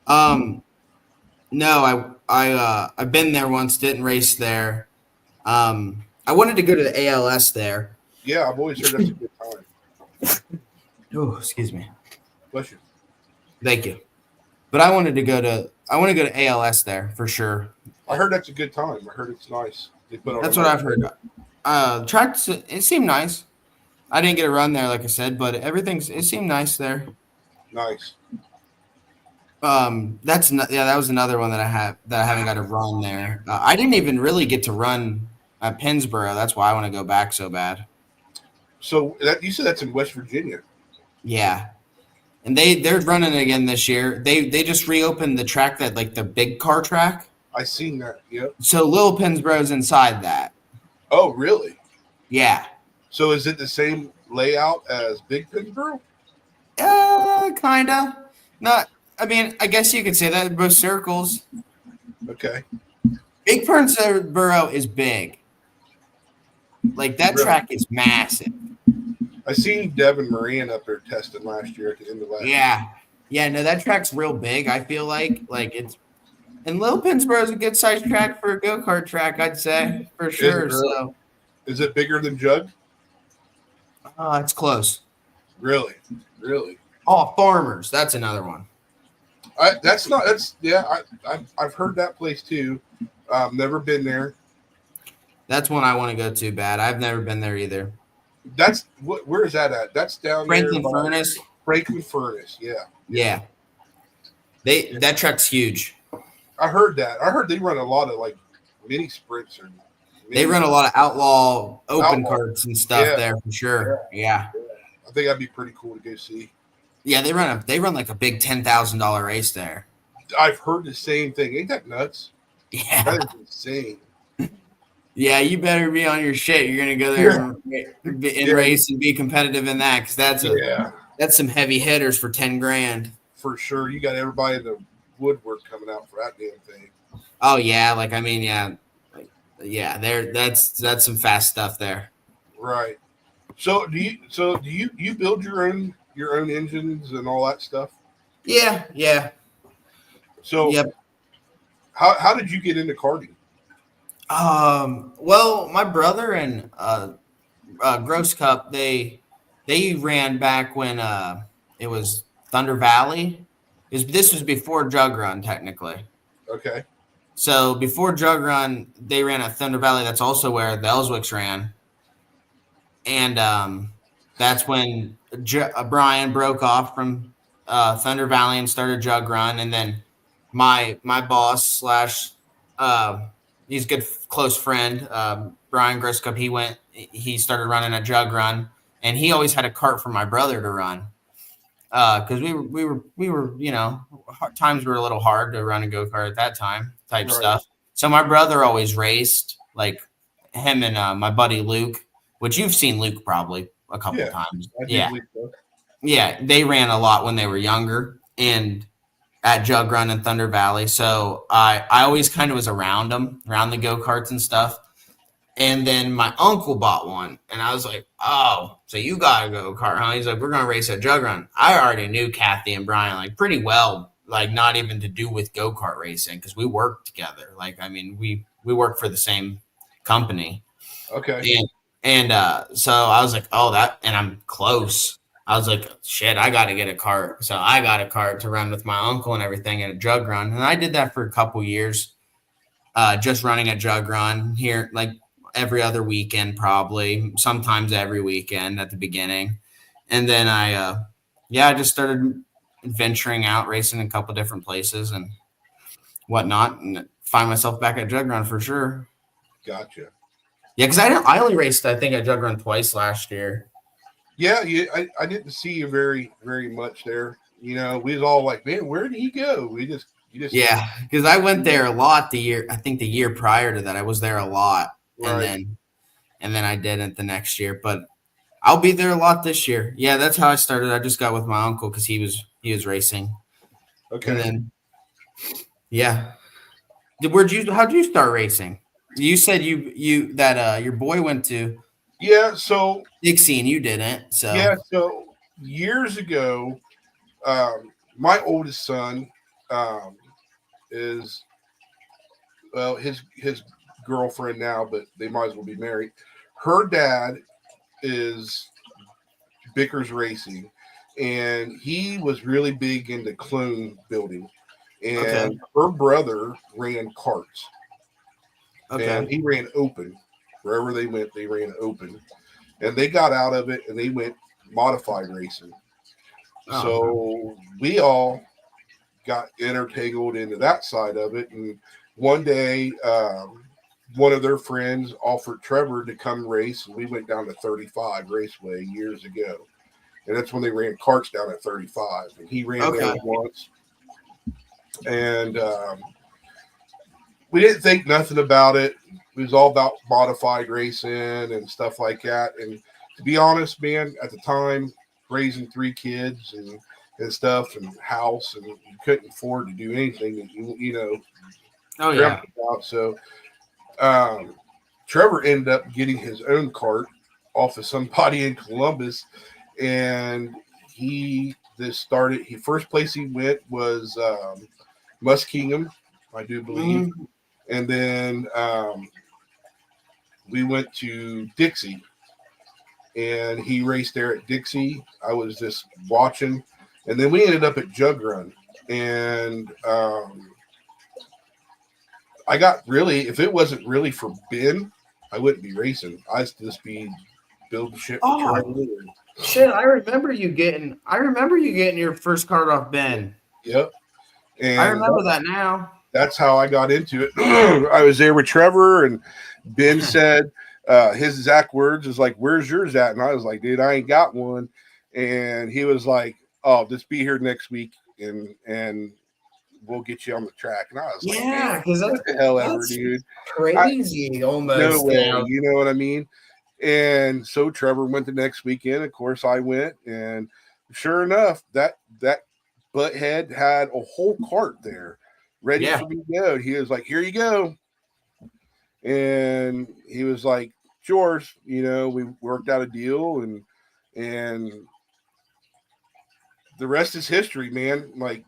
No, I've been there once, didn't race there. I wanted to go to the ALS there. Yeah, I've always heard that's a good time. Oh, excuse me. Bless you. Thank you. But I want to go to ALS there for sure. I heard that's a good time. I heard it's nice. That's what I've heard. Tracks, it seemed nice. I didn't get a run there, like I said, but it seemed nice there. Nice. That was another one that I haven't got to run there. I didn't even really get to run at Pennsboro. That's why I want to go back so bad. So you said that's in West Virginia. Yeah, and they're running it again this year. They just reopened the track, that like the big car track. I seen that. Yep. So Little Pennsboro's inside that. Oh, really? Yeah. So is it the same layout as Big Pennsboro? Kinda. Not. I mean, I guess you could say that both circles. Okay. Big Pennsboro is big. Like that track is massive. I seen Devin Moran up there testing last year at the end of last year. Yeah. No, that track's real big. I feel like it's. And Little Pennsboro is a good sized track for a go-kart track, I'd say, for sure. So, is it bigger than Jug? It's close. Really? Oh, Farmers. That's another one. I've heard that place too. Never been there. That's one I want to go to bad. I've never been there either. Where is that at? That's down Franklin there. Furnace. Franklin Furnace, yeah. Yeah. That track's huge. I heard that. I heard they run a lot of like mini sprints they run a lot of outlaw open carts and stuff there for sure. Yeah. I think that'd be pretty cool to go see. Yeah, they run like a big $10,000 race there. I've heard the same thing. Ain't that nuts? Yeah. That is insane. Yeah, you better be on your shit. You're gonna go there and race and be competitive in that, because that's some heavy hitters for $10,000 for sure. You got everybody in the woodwork coming out for that damn thing. Oh yeah, that's some fast stuff there. Right. So do you build your own engines and all that stuff? Yeah. So yep. How did you get into karting? Well, my brother and Gross Cup, they ran back when it was Thunder Valley. This was before Jug Run, technically. Okay. So before Jug Run, they ran at Thunder Valley. That's also where the Ellswicks ran. And that's when Brian broke off from Thunder Valley and started Jug Run. And then my boss / he's a good close friend, Brian Griscup, he started running a Jug Run, and he always had a cart for my brother to run. Because we were, times were a little hard to run a go-kart at that time type stuff. So my brother always raced, like him and my buddy Luke, which you've seen Luke probably a couple times. Yeah, they ran a lot when they were younger and at Jug Run and Thunder Valley. So I always kind of was around them, around the go-karts and stuff. And then my uncle bought one, and I was like, oh, so you got a go-kart, huh? He's like, we're going to race at Jug Run. I already knew Kathy and Brian, like, pretty well like not even to do with go-kart racing because we work together. Like, I mean, we work for the same company. Okay. So I was like, oh, that, and I'm close. I was like, shit, I got to get a cart. So I got a cart to run with my uncle and everything at a jug run. And I did that for a couple years, just running a jug run here, like every other weekend, probably sometimes every weekend at the beginning. And then I just started venturing out, racing in a couple different places and whatnot, and find myself back at jug run for sure. Gotcha. Yeah, because I only raced, I think, at jug run twice last year. Yeah, I didn't see you very much there. We was all like, man, where did he go? You just Yeah, because I went there a lot I think the year prior to that, I was there a lot, right. and then I didn't the next year, but I'll be there a lot this year. Yeah, that's how I started. I just got with my uncle because he was racing, Okay. and then yeah, how'd you start racing? You said you that your boy went to Yeah, so Dixie and you didn't, so years ago, my oldest son um, is his girlfriend now, but they might as well be married. Her dad is Bickers Racing, and he was really big into clone building. okay, And her brother ran karts, and okay, he ran open. Wherever they went, they ran open. And they got out of it and they went modified racing. oh, So we all got intertangled into that side of it. And one day, one of their friends offered Trevor to come race, and we went down to 35 Raceway years ago. And that's when they ran karts down at 35. And he ran there okay, once. And we didn't think nothing about it. It was all about modified racing and stuff like that. And to be honest, man, at the time, raising 3 kids and stuff and house, and you couldn't afford to do anything that you oh dreamt yeah, about. So um, Trevor ended up getting his own cart off of somebody in Columbus, and he just started. He first place he went was Muskingum, I do believe, and then we went to Dixie, and he raced there at Dixie. I was just watching, and then we ended up at Jug Run, and I got really, if it wasn't really for Ben, I wouldn't be racing. I'd just be building shit for Trevor. oh shit, I remember you getting your first card off Ben. Yep. I And remember that now. that's how I got into it. I was there with Trevor, and Ben said his exact words is like, "Where's yours at?" And I was like, "Dude, I ain't got one." And he was like, "Oh, just be here next week, and we'll get you on the track." And I was like, Yeah, "Man, because what the hell ever, dude? crazy almost. No way." Now. You know what I mean? And so Trevor went the next weekend. Of course, I went, and sure enough, that butthead had a whole cart there ready Yeah. for me to go. He was like, "Here you go," and he was like, "It's yours." We worked out a deal, and the rest is history, man. Like,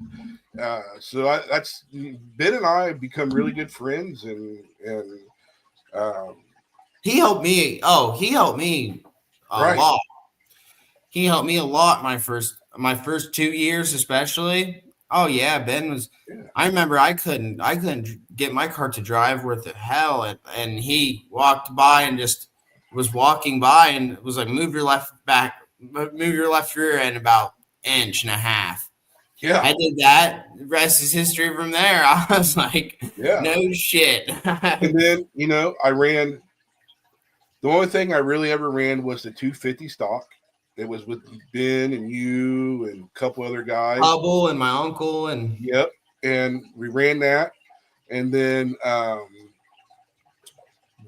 that's Ben and I have become really good friends, and um, He helped me. Oh, he helped me a right, lot. He helped me a lot my first 2 years, especially. Oh yeah, Ben was. yeah, I remember I couldn't get my car to drive worth of hell, and he walked by and just was walking by and was like, move your left rear end about inch and a half. yeah, I did that. The rest is history from there. I was like, yeah. no shit. And then I ran. The only thing I really ever ran was the 250 stock. It was with Ben and you and a couple other guys. Hubble and my uncle and Yep. And we ran that. And then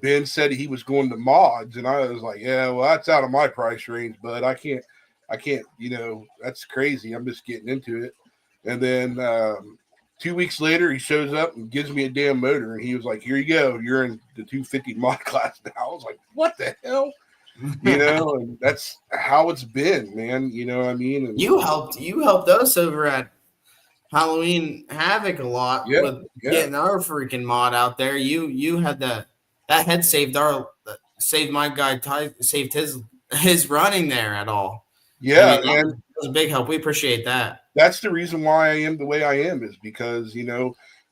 Ben said he was going to mods. And I was like, yeah, well, that's out of my price range, but I can't, that's crazy. I'm just getting into it. And then 2 weeks later, he shows up and gives me a damn motor. And he was like, here you go. You're in the 250 mod class now. I was like, what the hell? And that's how it's been, man. You know what I mean? And you helped us over at Halloween Havoc a lot with getting our freaking mod out there. You had that head saved my guy, saved his running there at all. Yeah, I mean, that and was a big help. We appreciate that. that's the reason why I am the way I am, is because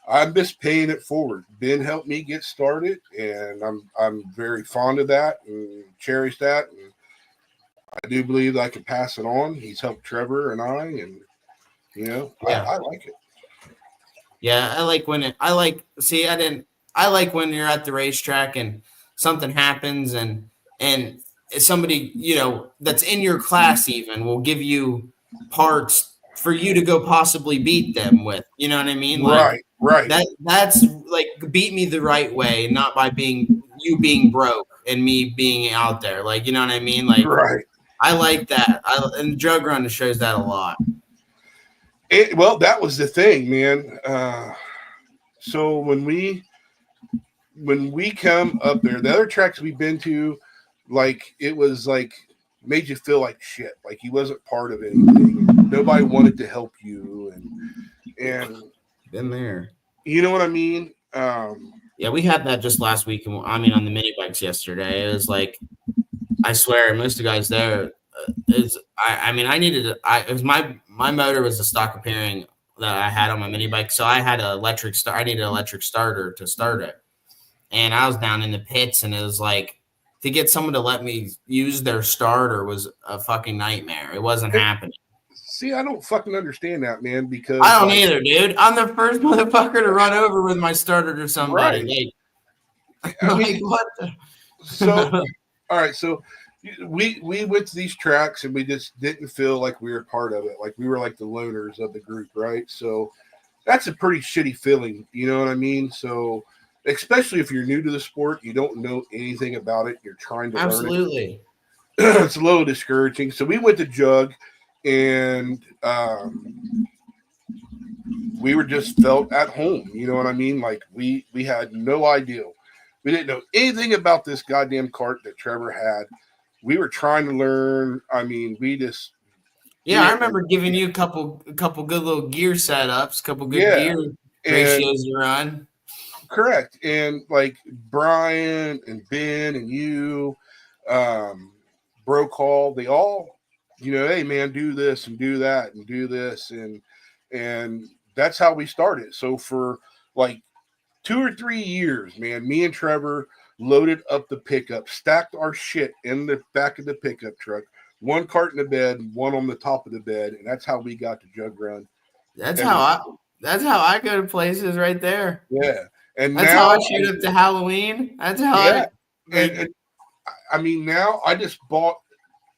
I'm just paying it forward. Ben helped me get started, and I'm very fond of that and cherish that, and I do believe that I can pass it on. He's helped Trevor and I, and I like it. Yeah, I like when I like when you're at the racetrack and something happens and somebody, that's in your class even will give you parts for you to go possibly beat them with. You know what I mean? Like Right. that's like beat me the right way, not by you being broke and me being out there. Like, you know what I mean? Like, Right. I like that. And Drug Run shows that a lot. Well, that was the thing, man. So when we come up there, the other tracks we've been to, like, it was like made you feel like shit, like you wasn't part of anything. Nobody wanted to help you, and Been there. You know what I mean? Yeah, we had that just last week. I mean, on the mini bikes yesterday, it was like, I swear, most of the guys there I mean, I needed it was my motor was a stock appearing that I had on my mini bike, so I had an electric I needed an electric starter to start it, and I was down in the pits, and it was like to get someone to let me use their starter was a fucking nightmare. It wasn't happening. See, I don't fucking understand that, man, because I don't either, dude. I'm the first motherfucker to run over with my starter to somebody. Right. I mean, what the? So, all right, so we went to these tracks and we just didn't feel like we were part of it. Like we were like the loners of the group, right? So that's a pretty shitty feeling, you know what I mean? So especially if you're new to the sport, you don't know anything about it, you're trying to learn it. It's a little discouraging. So we went to Jug, and we were just felt at home, you know what I mean? Like we had no idea. We didn't know anything about this goddamn cart that Trevor had. We were trying to learn. I mean, we just I remember giving you a couple good little gear setups, couple good gear ratios to run. Correct. And like Brian and Ben and you, Brokaw, they all, hey man, do this and do that and do this, and that's how we started. So for like 2 or 3 years, man, me and Trevor loaded up the pickup, stacked our shit in the back of the pickup truck, one cart in the bed, one on the top of the bed, and that's how we got to Jug Run. That's how I go to places right there. Yeah. And that's now how I shoot up to Halloween. That's how and I mean, now I just bought,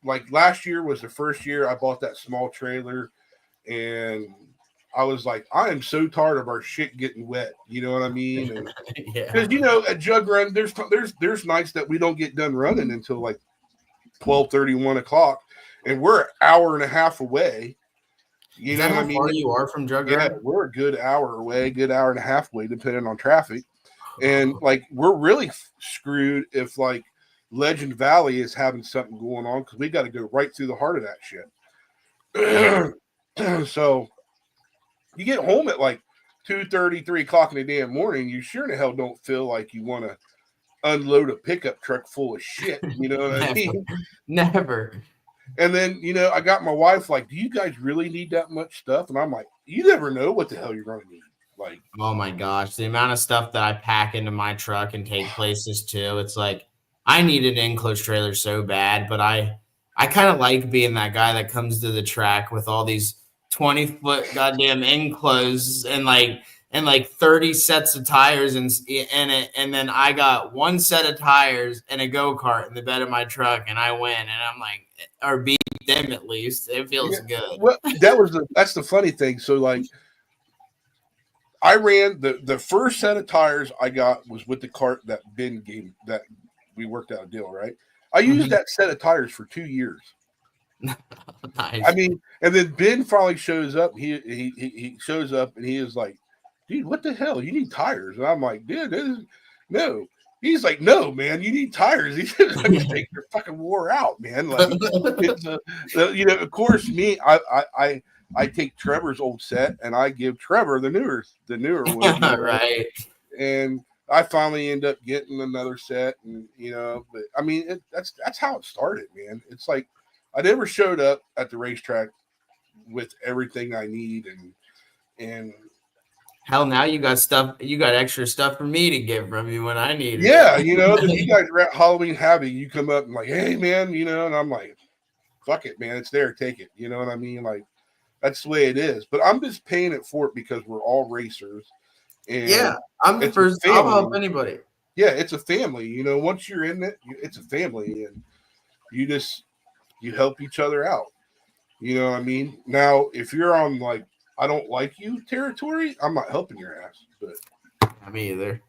like last year was the first year I bought that small trailer, and I was like, I am so tired of our shit getting wet. You know what I mean? Because at Jug Run, there's nights that we don't get done running until like 12:30, 1 o'clock, and we're an hour and a half away. You know how far you are from Jug Run? Yeah, we're a good hour away, good hour and a half away, depending on traffic. And like we're really screwed if like Legend Valley is having something going on, because we got to go right through the heart of that shit. So you get home at like 2:30, 3 o'clock in the damn morning, you sure in the hell don't feel like you want to unload a pickup truck full of shit. You know what I mean? Never. And then, I got my wife like, do you guys really need that much stuff? And I'm like, you never know what the hell you're going to need. Like, oh my gosh, the amount of stuff that I pack into my truck and take places too. It's like, I need an enclosed trailer so bad, but I kind of like being that guy that comes to the track with all these 20-foot goddamn enclosed and like 30 sets of tires and then I got one set of tires and a go-kart in the bed of my truck, and I win, and I'm like, or beat them at least. It feels good. Well, that's the funny thing. So like I ran the first set of tires I got was with the cart that Ben gave, that we worked out a deal, right? I used that set of tires for 2 years. Nice. I mean, and then Ben finally shows up. He shows up and he is like, dude, what the hell? You need tires. And I'm like, dude, no. He's like, no, man, you need tires. He said, like, you're fucking wore out, man. Like, it's of course, me, I take Trevor's old set and I give Trevor the newer one, Right. and I finally end up getting another set, and but I mean, that's how it started, man. It's like I never showed up at the racetrack with everything I need, and Hell, now you got stuff. You got extra stuff for me to get from you when I need yeah, it. if you guys are at Halloween Havoc, you come up and like, hey man, and I'm like, fuck it, man, it's there, take it. You know what I mean? Like that's the way it is. But I'm just paying it for it because we're all racers, and Yeah, I'm the first. I'll help anybody. Yeah, it's a family. Once you're in it, it's a family, and you help each other out. You know what I mean? Now, if you're on like I don't like you territory, I'm not helping your ass. But me either.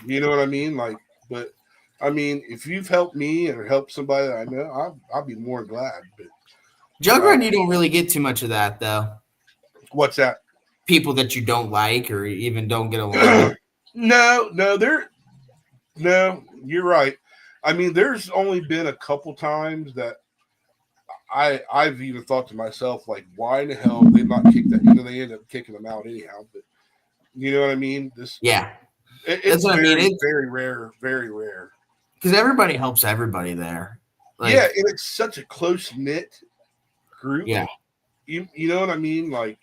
You know what I mean? Like, but I mean, if you've helped me or helped somebody that I know, I'll be more glad. But Jug Run, you don't really get too much of that though. What's that? People that you don't like or even don't get along with. No, you're right. I mean, there's only been a couple times that I've even thought to myself, like, why in the hell they not kick that? They end up kicking them out anyhow. But you know what I mean? It's what very, I mean. Very rare, very rare. Because everybody helps everybody there. Like, yeah, and it's such a close knit group. Yeah, you know what I mean? Like,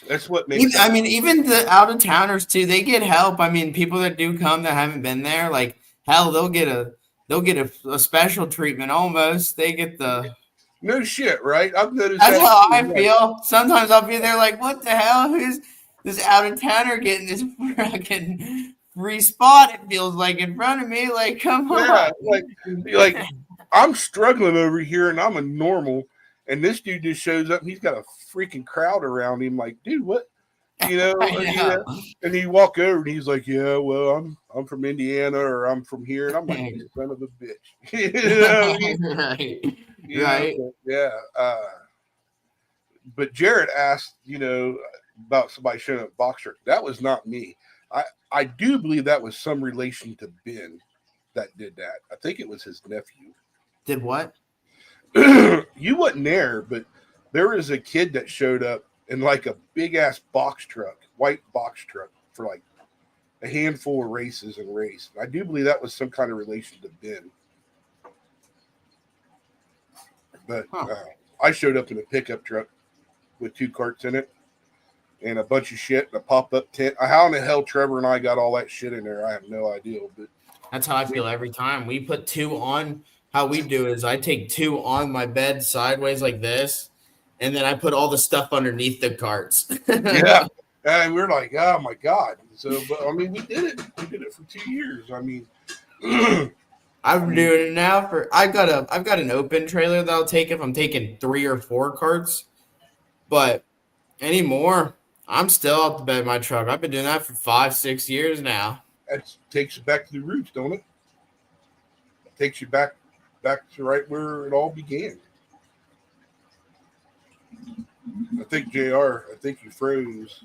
that's what makes. I mean, even the out of towners too, they get help. I mean, people that do come that haven't been there, like hell, they'll get a special treatment almost. They get the no shit, right? I've noticed that's how I feel. Sometimes I'll be there like, what the hell? Who's this out of towner getting this fucking free spot? It feels like in front of me. Like, come on. Like I'm struggling over here, and I'm a normal. And this dude just shows up and he's got a freaking crowd around him. Like, dude, what? And you walk over and he's like, yeah, well, I'm from Indiana or I'm from here. And I'm like, you son of a bitch. Right. Yeah. But Jared asked, about somebody showing up box truck. That was not me. I do believe that was some relation to Ben that did that. I think it was his nephew. Did what? You wasn't there, but there was a kid that showed up in like a big ass box truck, white box truck, for like a handful of races and raced. I do believe that was some kind of relation to Ben. But I showed up in a pickup truck with 2 carts in it and a bunch of shit and a pop-up tent. How in the hell Trevor and I got all that shit in there, I have no idea. But that's how I feel every time. We put 2 on. How we do is I take 2 on my bed sideways like this, and then I put all the stuff underneath the carts. Yeah, and we're like, oh my god. So, but I mean, we did it. We did it for 2 years. I mean, I'm doing it now I've got an open trailer that I'll take if I'm taking 3 or 4 carts, but anymore, I'm still out the bed of my truck. I've been doing that for 5-6 years now. That takes you back to the roots, don't it? Takes you back to right where it all began. I think JR, you froze.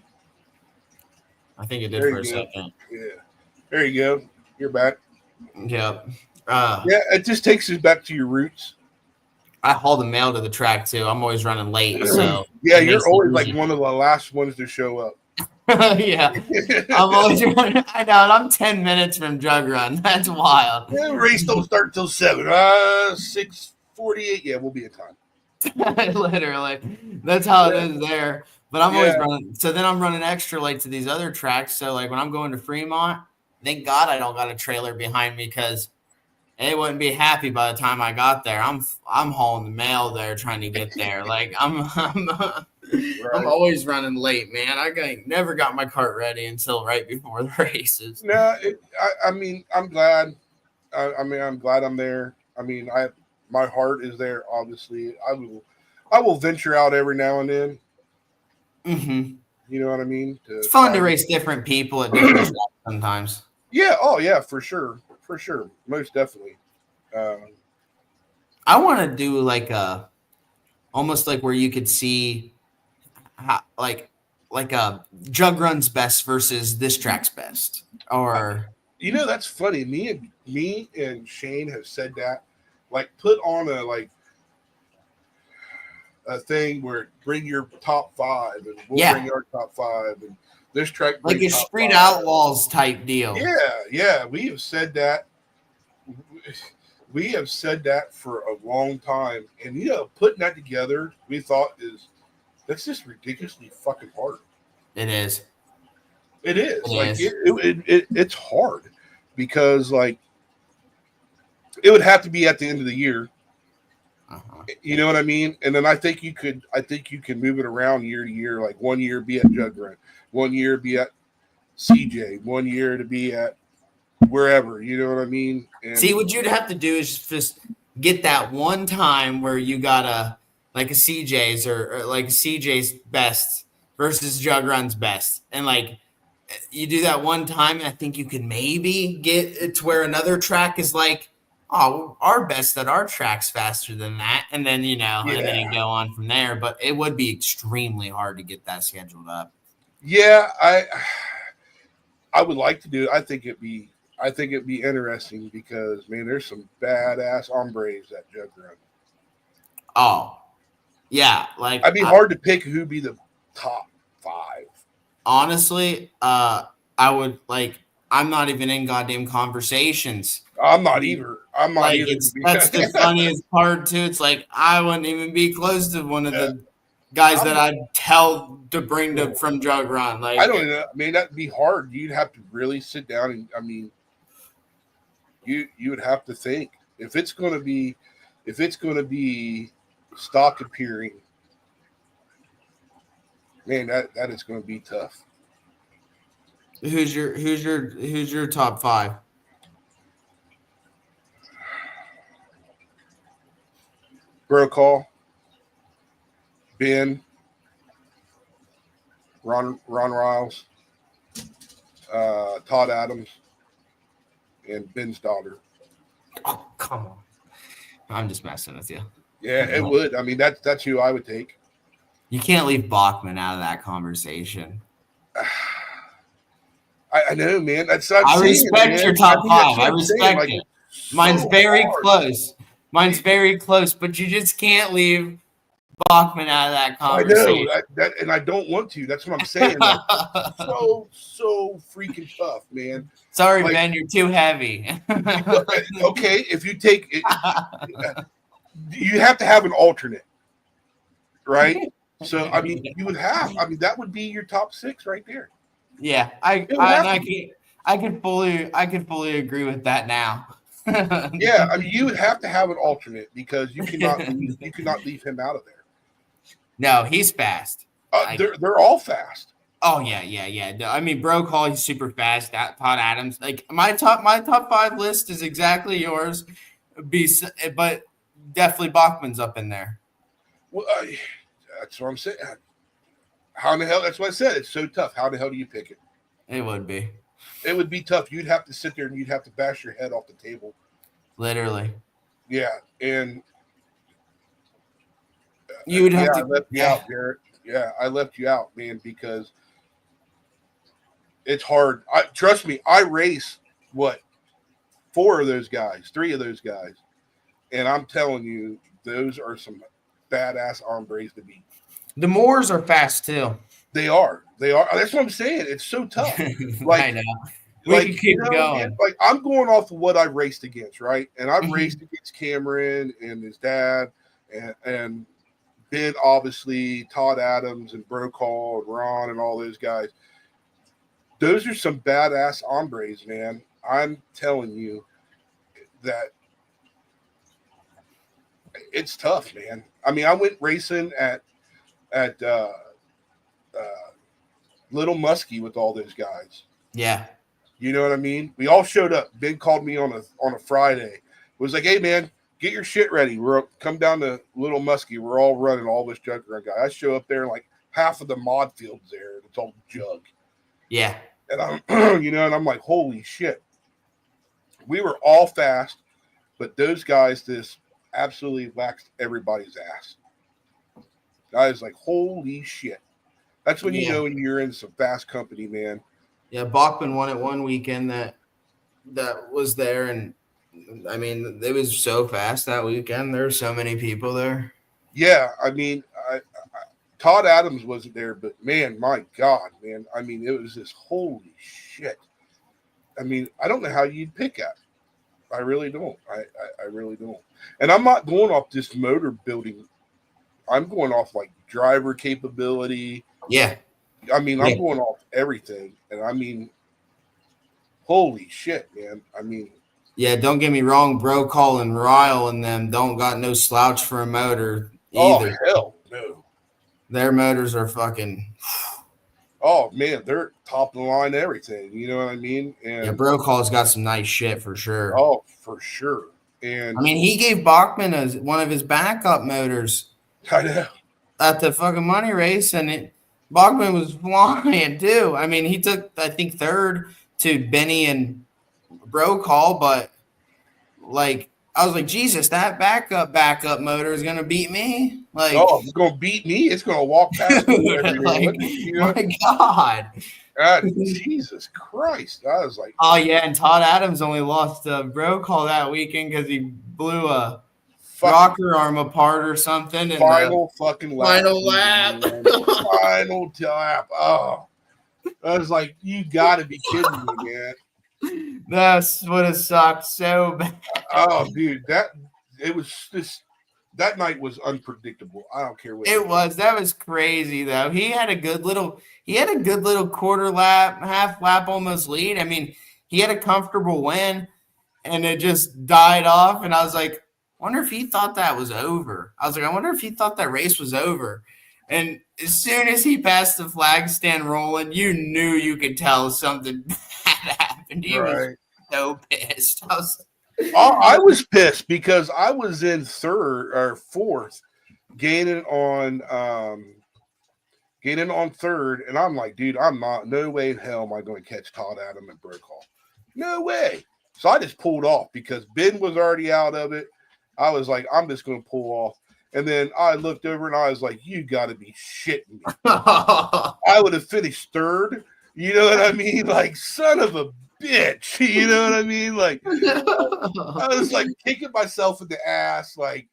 I think it did for a second. Yeah. There you go. You're back. Yeah. Yeah, it just takes us back to your roots. I haul the mail to the track too. I'm always running late, so yeah, you're always like one of the last ones to show up. Yeah, I'm always running. I know, and I'm 10 minutes from Jug Run. That's wild. Yeah, race don't start till 7. 6:48. Yeah, we'll be in time. Literally, that's how it is there. But I'm always running. So then I'm running extra late to these other tracks. So like when I'm going to Fremont, thank God I don't got a trailer behind me because they wouldn't be happy by the time I got there. I'm hauling the mail there trying to get there. Like I'm always running late, man. I never got my cart ready until right before the races. No, I mean I'm glad. I'm glad I'm there. I mean my heart is there. Obviously, I will venture out every now and then. Mm-hmm. You know what I mean? It's fun to race different people at different tracks sometimes. Yeah. Oh yeah, for sure. Most definitely. I want to do like almost like where you could see how, like a Jug Run's best versus this track's best, or that's funny. Me and Shane have said that. Like, put on a a thing where bring your top 5 and we'll Yeah. bring our top 5 and this track Like bring a top Street 5. Outlaws type deal. Yeah, we have said that. We have said that for a long time, and putting that together, we thought that's just ridiculously fucking hard. It is. It is It like is. it's hard because like it would have to be at the end of the year. Uh-huh. You know what I mean? And then I think you can move it around year to year. Like 1 year be at Jug Run, 1 year be at CJ, 1 year to be at wherever. You know what I mean? And see, what you'd have to do is just get that one time where you got a CJ's or like a CJ's best versus Jug Run's best, and like you do that one time, and I think you could maybe get it to where another track is like, oh, our best at our track's faster than that, and then and then you go on from there. But it would be extremely hard to get that scheduled up. Yeah, I would like to do it. I think it'd be interesting because man, there's some badass hombres at Jug Run. Oh, yeah, like I'd be hard to pick who'd be the top 5. Honestly, I would like. I'm not even in goddamn conversations. I'm not either. Like that's the funniest part too. It's like I wouldn't even be close to one of the guys that I'd tell to bring from Jug Run. Like I don't know. I mean, that'd be hard. You'd have to really sit down and I mean, you would have to think if it's going to be stock appearing. Man, that is going to be tough. Who's your top 5? Brokaw, Ben, Ron Riles, Todd Adams, and Ben's daughter. Oh, come on. I'm just messing with you. Yeah, it would. I mean, that's who I would take. You can't leave Bachman out of that conversation. I know, man. I respect your top 5. I respect it. Mine's very close. Mine's very close, but you just can't leave Bachman out of that conversation. I know and I don't want to. That's what I'm saying. Like, so freaking tough, man. Sorry, like, Ben, you're too heavy. Okay, if you take it, you have to have an alternate, right? So I mean, you would have. I mean, that would be your top 6 right there. Yeah, I could fully agree with that now. Yeah, I mean, you would have to have an alternate because you cannot leave him out of there. No, he's fast. They're all fast. Oh yeah. No, I mean, Brokaw, he's super fast. Todd Adams, like my top 5 list is exactly yours. But definitely Bachman's up in there. Well, that's what I'm saying. How in the hell? That's what I said. It's so tough. How the hell do you pick it? It would be. It would be tough. You'd have to sit there and you'd have to bash your head off the table. Literally. Yeah, and you would have to. I left you out, Garrett. Yeah, I left you out, man, because it's hard. Trust me. I race 4 of those guys, 3 of those guys, and I'm telling you, those are some badass hombres to beat. The Moors are fast too. They are. That's what I'm saying. It's so tough. Like, I know. We can keep going. Man, like I'm going off of what I've raced against, right? And I've raced against Cameron and his dad, and Ben, obviously, Todd Adams and Brokaw and Ron and all those guys. Those are some badass hombres, man. I'm telling you that it's tough, man. I mean, I went racing at Little Muskie with all those guys. Yeah. You know what I mean? We all showed up. Ben called me on a Friday. It was like, hey, man, get your shit ready. Come down to Little Muskie. We're all running all this Jug Run guy. I show up there and like half of the mod field's there. It's all Jug. Yeah. And I'm, and I'm like, holy shit. We were all fast, but those guys just absolutely waxed everybody's ass. I was like, holy shit. That's when you know when you're in some fast company, man. Yeah, Bachman won it one weekend that was there, and I mean, it was so fast that weekend. There were so many people there. Yeah, I mean, Todd Adams wasn't there, but man, my God, man. I mean, it was just holy shit. I mean, I don't know how you'd pick at. I really don't. I really don't. And I'm not going off this motor building. I'm going off like driver capability. Yeah. I mean, I'm going off everything. And I mean, holy shit, man. I mean, yeah, don't get me wrong, Bro Call and Ryle and them don't got no slouch for a motor either. Oh, hell no. Their motors are fucking. Oh, man, they're top of the line everything. You know what I mean? And yeah, Bro Call's got some nice shit for sure. Oh, for sure. And I mean, he gave Bachman one of his backup motors. I know. At the fucking money race, and Bachman was flying too. I mean, he took, I think, third to Benny and Bro Call, but like I was like, Jesus, that backup motor is gonna beat me. Like, oh, it's gonna beat me. It's gonna walk past me every day. Like, You know? my God. Jesus Christ. I was like, oh yeah, and Todd Adams only lost Bro Call that weekend because he blew a rocker arm apart or something. Final fucking lap. Final lap. Final lap. Oh, I was like, you gotta be kidding me, man. That's what it sucked so bad. Oh, dude, that night was unpredictable. I don't care what it was. That was crazy though. He had a good little quarter lap, half lap almost lead. I mean, he had a comfortable win, and it just died off. And I was like, wonder if he thought that was over. I wonder if he thought that race was over. And as soon as he passed the flag stand rolling, you knew you could tell something bad happened. He was so pissed. I was pissed because I was in third or fourth, gaining on third, and I'm like, dude, no way in hell am I going to catch Todd Adams and Bro Call. No way. So I just pulled off because Ben was already out of it. I was like, I'm just going to pull off. And then I looked over and I was like, you got to be shitting me. I would have finished third. You know what I mean? Like, son of a bitch. You know what I mean? Like, I was like kicking myself in the ass. Like,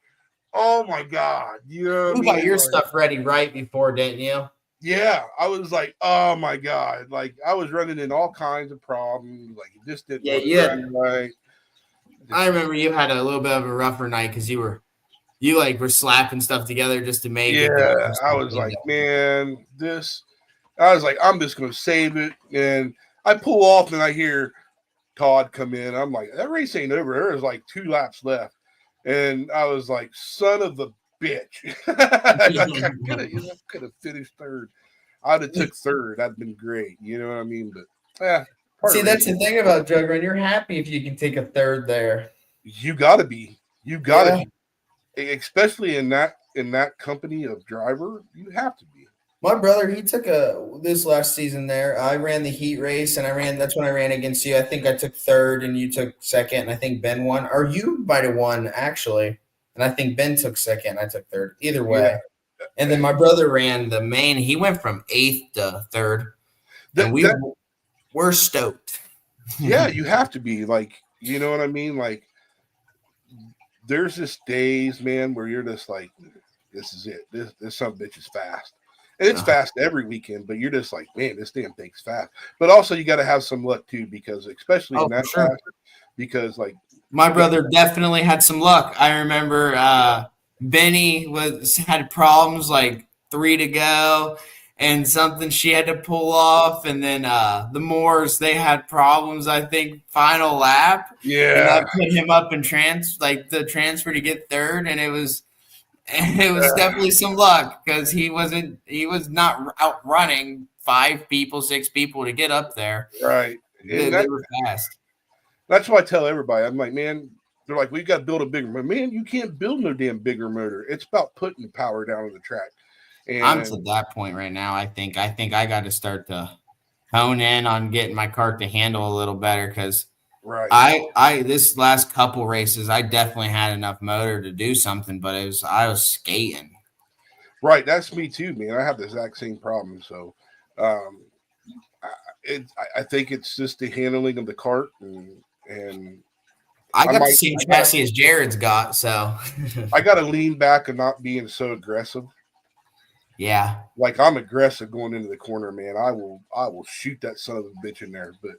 oh my God. You know what you got your stuff ready right before, didn't you? Yeah. I was like, oh my God. Like, I was running in all kinds of problems. Like, it just didn't look right. I remember you had a little bit of a rougher night because you were slapping stuff together just to make it. Yeah, I was like, man, I was like, I'm just going to save it. And I pull off and I hear Todd come in. I'm like, that race ain't over. There's like 2 laps left. And I was like, son of a bitch. I could have finished third. I'd have took third. That'd been great. You know what I mean? But see, that's the thing about Drug Run. You're happy if you can take a third there. You gotta be. You gotta be. Especially in that company of driver, you have to be. My brother, he took this last season there. I ran the heat race, and that's when I ran against you. I think I took third, and you took second, and I think Ben won. Or you might have won, actually. And I think Ben took second, I took third. Either way. Yeah. And then my brother ran the main. He went from 8th to 3rd. And we're stoked. Yeah, you have to be. Like, you know what I mean? Like, there's just days, man, where you're just like, this is it. This some bitch is fast. And it's fast every weekend, but you're just like, man, this damn thing's fast. But also you got to have some luck too, because especially in that class, because like my brother definitely had some luck. I remember Benny had problems like 3 to go and something she had to pull off, and then the Moors, they had problems, I think, final lap. Yeah. And I put him up in the transfer to get third, and it was definitely some luck because he was not outrunning 5 people, 6 people to get up there. Right. They were fast. That's why I tell everybody. I'm like, man, they're like, we got to build a bigger motor. Man, you can't build no damn bigger motor. It's about putting the power down on the track. And I'm to that point right now. I think I got to start to hone in on getting my cart to handle a little better because I this last couple races I definitely had enough motor to do something, but I was skating. Right, that's me too, man. I have the exact same problem. So, I think it's just the handling of the cart and I got the same chassis as Jared's got, so I got to lean back and not being so aggressive. Yeah. Like I'm aggressive going into the corner, man. I will shoot that son of a bitch in there. But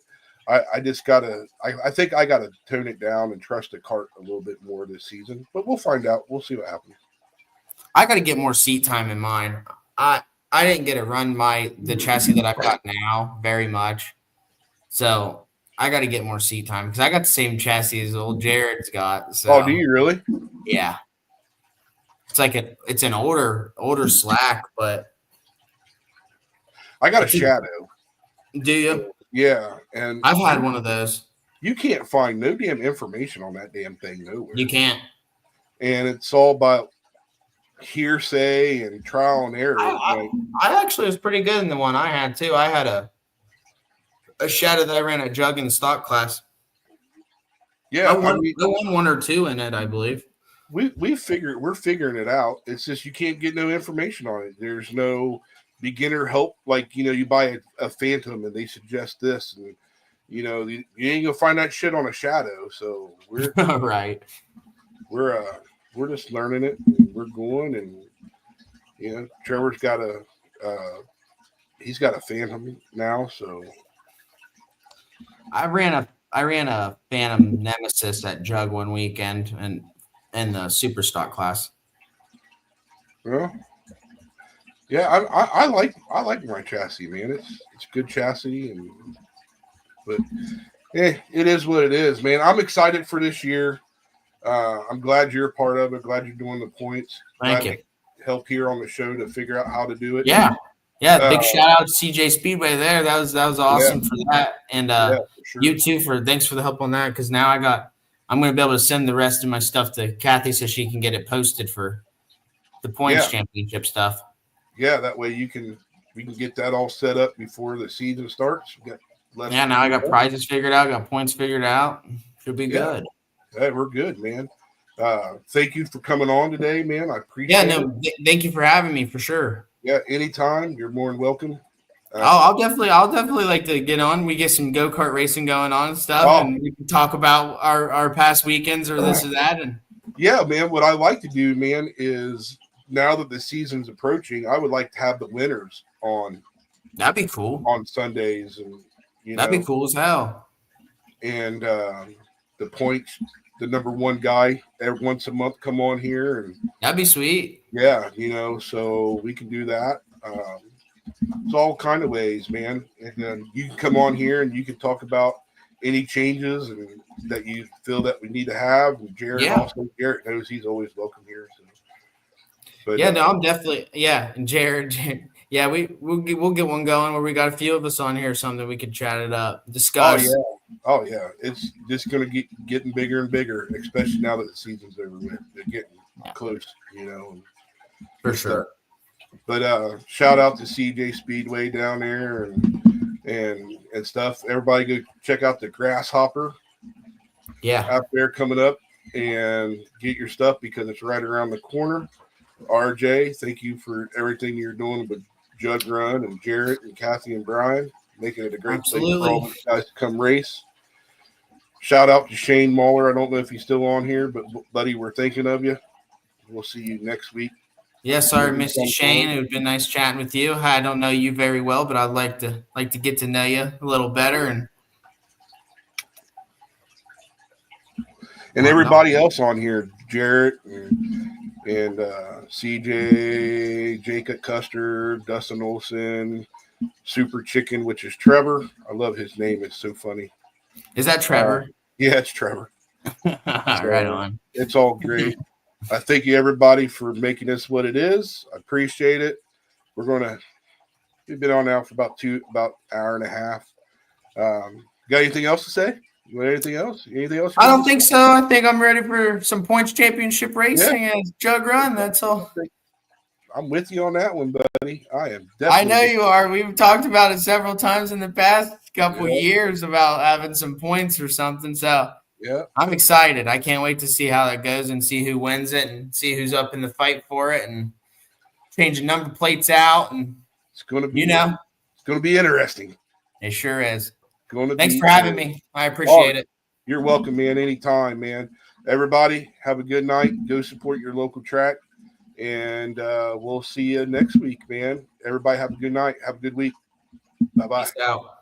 I just gotta I think I gotta tone it down and trust the cart a little bit more this season. But we'll find out. We'll see what happens. I got to get more seat time in mine. I didn't get to run the chassis that I've got now very much, so I got to get more seat time because I got the same chassis as old Jared's got. So Oh, do you really? yeah, it's an older slack, but I got a Shadow. Do you? Yeah, and I've had one of those. You can't find no damn information on that damn thing nowhere. You can't. And it's all about hearsay and trial and error. I actually was pretty good in the one I had too. I had a Shadow that I ran a jug in the stock class. Yeah, I won 1 or 2 in it, I believe. We're figuring it out. It's just you can't get no information on it. There's no beginner help. Like, you buy a Phantom and they suggest this, and you ain't gonna find that shit on a Shadow. So we're right. We're just learning it. And we're going, and Trevor's got he's got a Phantom now. So I ran a Phantom Nemesis at Jug one weekend and in the super stock class. Well, yeah, I like my chassis, man. It's a good chassis, but it is what it is, man. I'm excited for this year. I'm glad you're a part of it. Glad you're doing the points. Thank you. Help here on the show to figure out how to do it. Yeah. Big shout out to CJ Speedway there. That was awesome for that, and for sure. You too thanks for the help on that, because now I'm going to be able to send the rest of my stuff to Kathy so she can get it posted for the points championship stuff. Yeah, that way we can get that all set up before the season starts. Now I got prizes figured out, got points figured out. Should be good. Yeah, we're good, man. Thank you for coming on today, man. I appreciate it. Thank you for having me, for sure. Yeah, anytime. You're more than welcome. I'll definitely like to get on. We get some go-kart racing going on and stuff, and we can talk about our past weekends or this or that. And yeah, man, what I like to do, man, is now that the season's approaching, I would like to have the winners on. That'd be cool. On Sundays, and that'd be cool as hell. And the points, the number one guy every once a month come on here, and that'd be sweet. Yeah, so we can do that. It's all kind of ways, man. And then you can come on here and you can talk about any changes and that you feel that we need to have. And Jared knows he's always welcome here. So. But, I'm definitely and Jared. Yeah, we'll get one going where we got a few of us on here or something we could chat it up, discuss. Oh yeah, it's just gonna getting bigger and bigger, especially now that the season's over with. They're getting close, For sure. But shout out to CJ Speedway down there and stuff. Everybody go check out the Grasshopper. Yeah, out there coming up, and get your stuff because it's right around the corner. RJ, thank you for everything you're doing with Jug Run and Jarrett and Kathy and Brian, making it a great place for all the guys to come race. Shout out to Shane Muller. I don't know if he's still on here, but buddy, we're thinking of you. We'll see you next week. Yeah, sorry, Mr. Shane. It would be nice chatting with you. I don't know you very well, but I'd like to get to know you a little better and everybody else on here, Jarrett and CJ, Jacob Custer, Dustin Olson, Super Chicken, which is Trevor. I love his name. It's so funny. Is that Trevor? Yeah, it's Trevor. Right on. It's all great. I thank you, everybody, for making this what it is. I appreciate it. We've been on now for about an hour and a half. Got anything else to say? You want anything else? I don't think so. I think I'm ready for some points championship racing and Jug Run. That's all. I'm with you on that one, buddy. I am definitely. I know you are. We've talked about it several times in the past couple years about having some points or something. So I'm excited. I can't wait to see how that goes and see who wins it and see who's up in the fight for it and changing number plates out. And it's going to be, it's going to be interesting. It sure is. Thanks for having me. I appreciate it. You're welcome, man. Anytime, man. Everybody, have a good night. Go support your local track. And we'll see you next week, man. Everybody have a good night. Have a good week. Bye-bye. Peace out.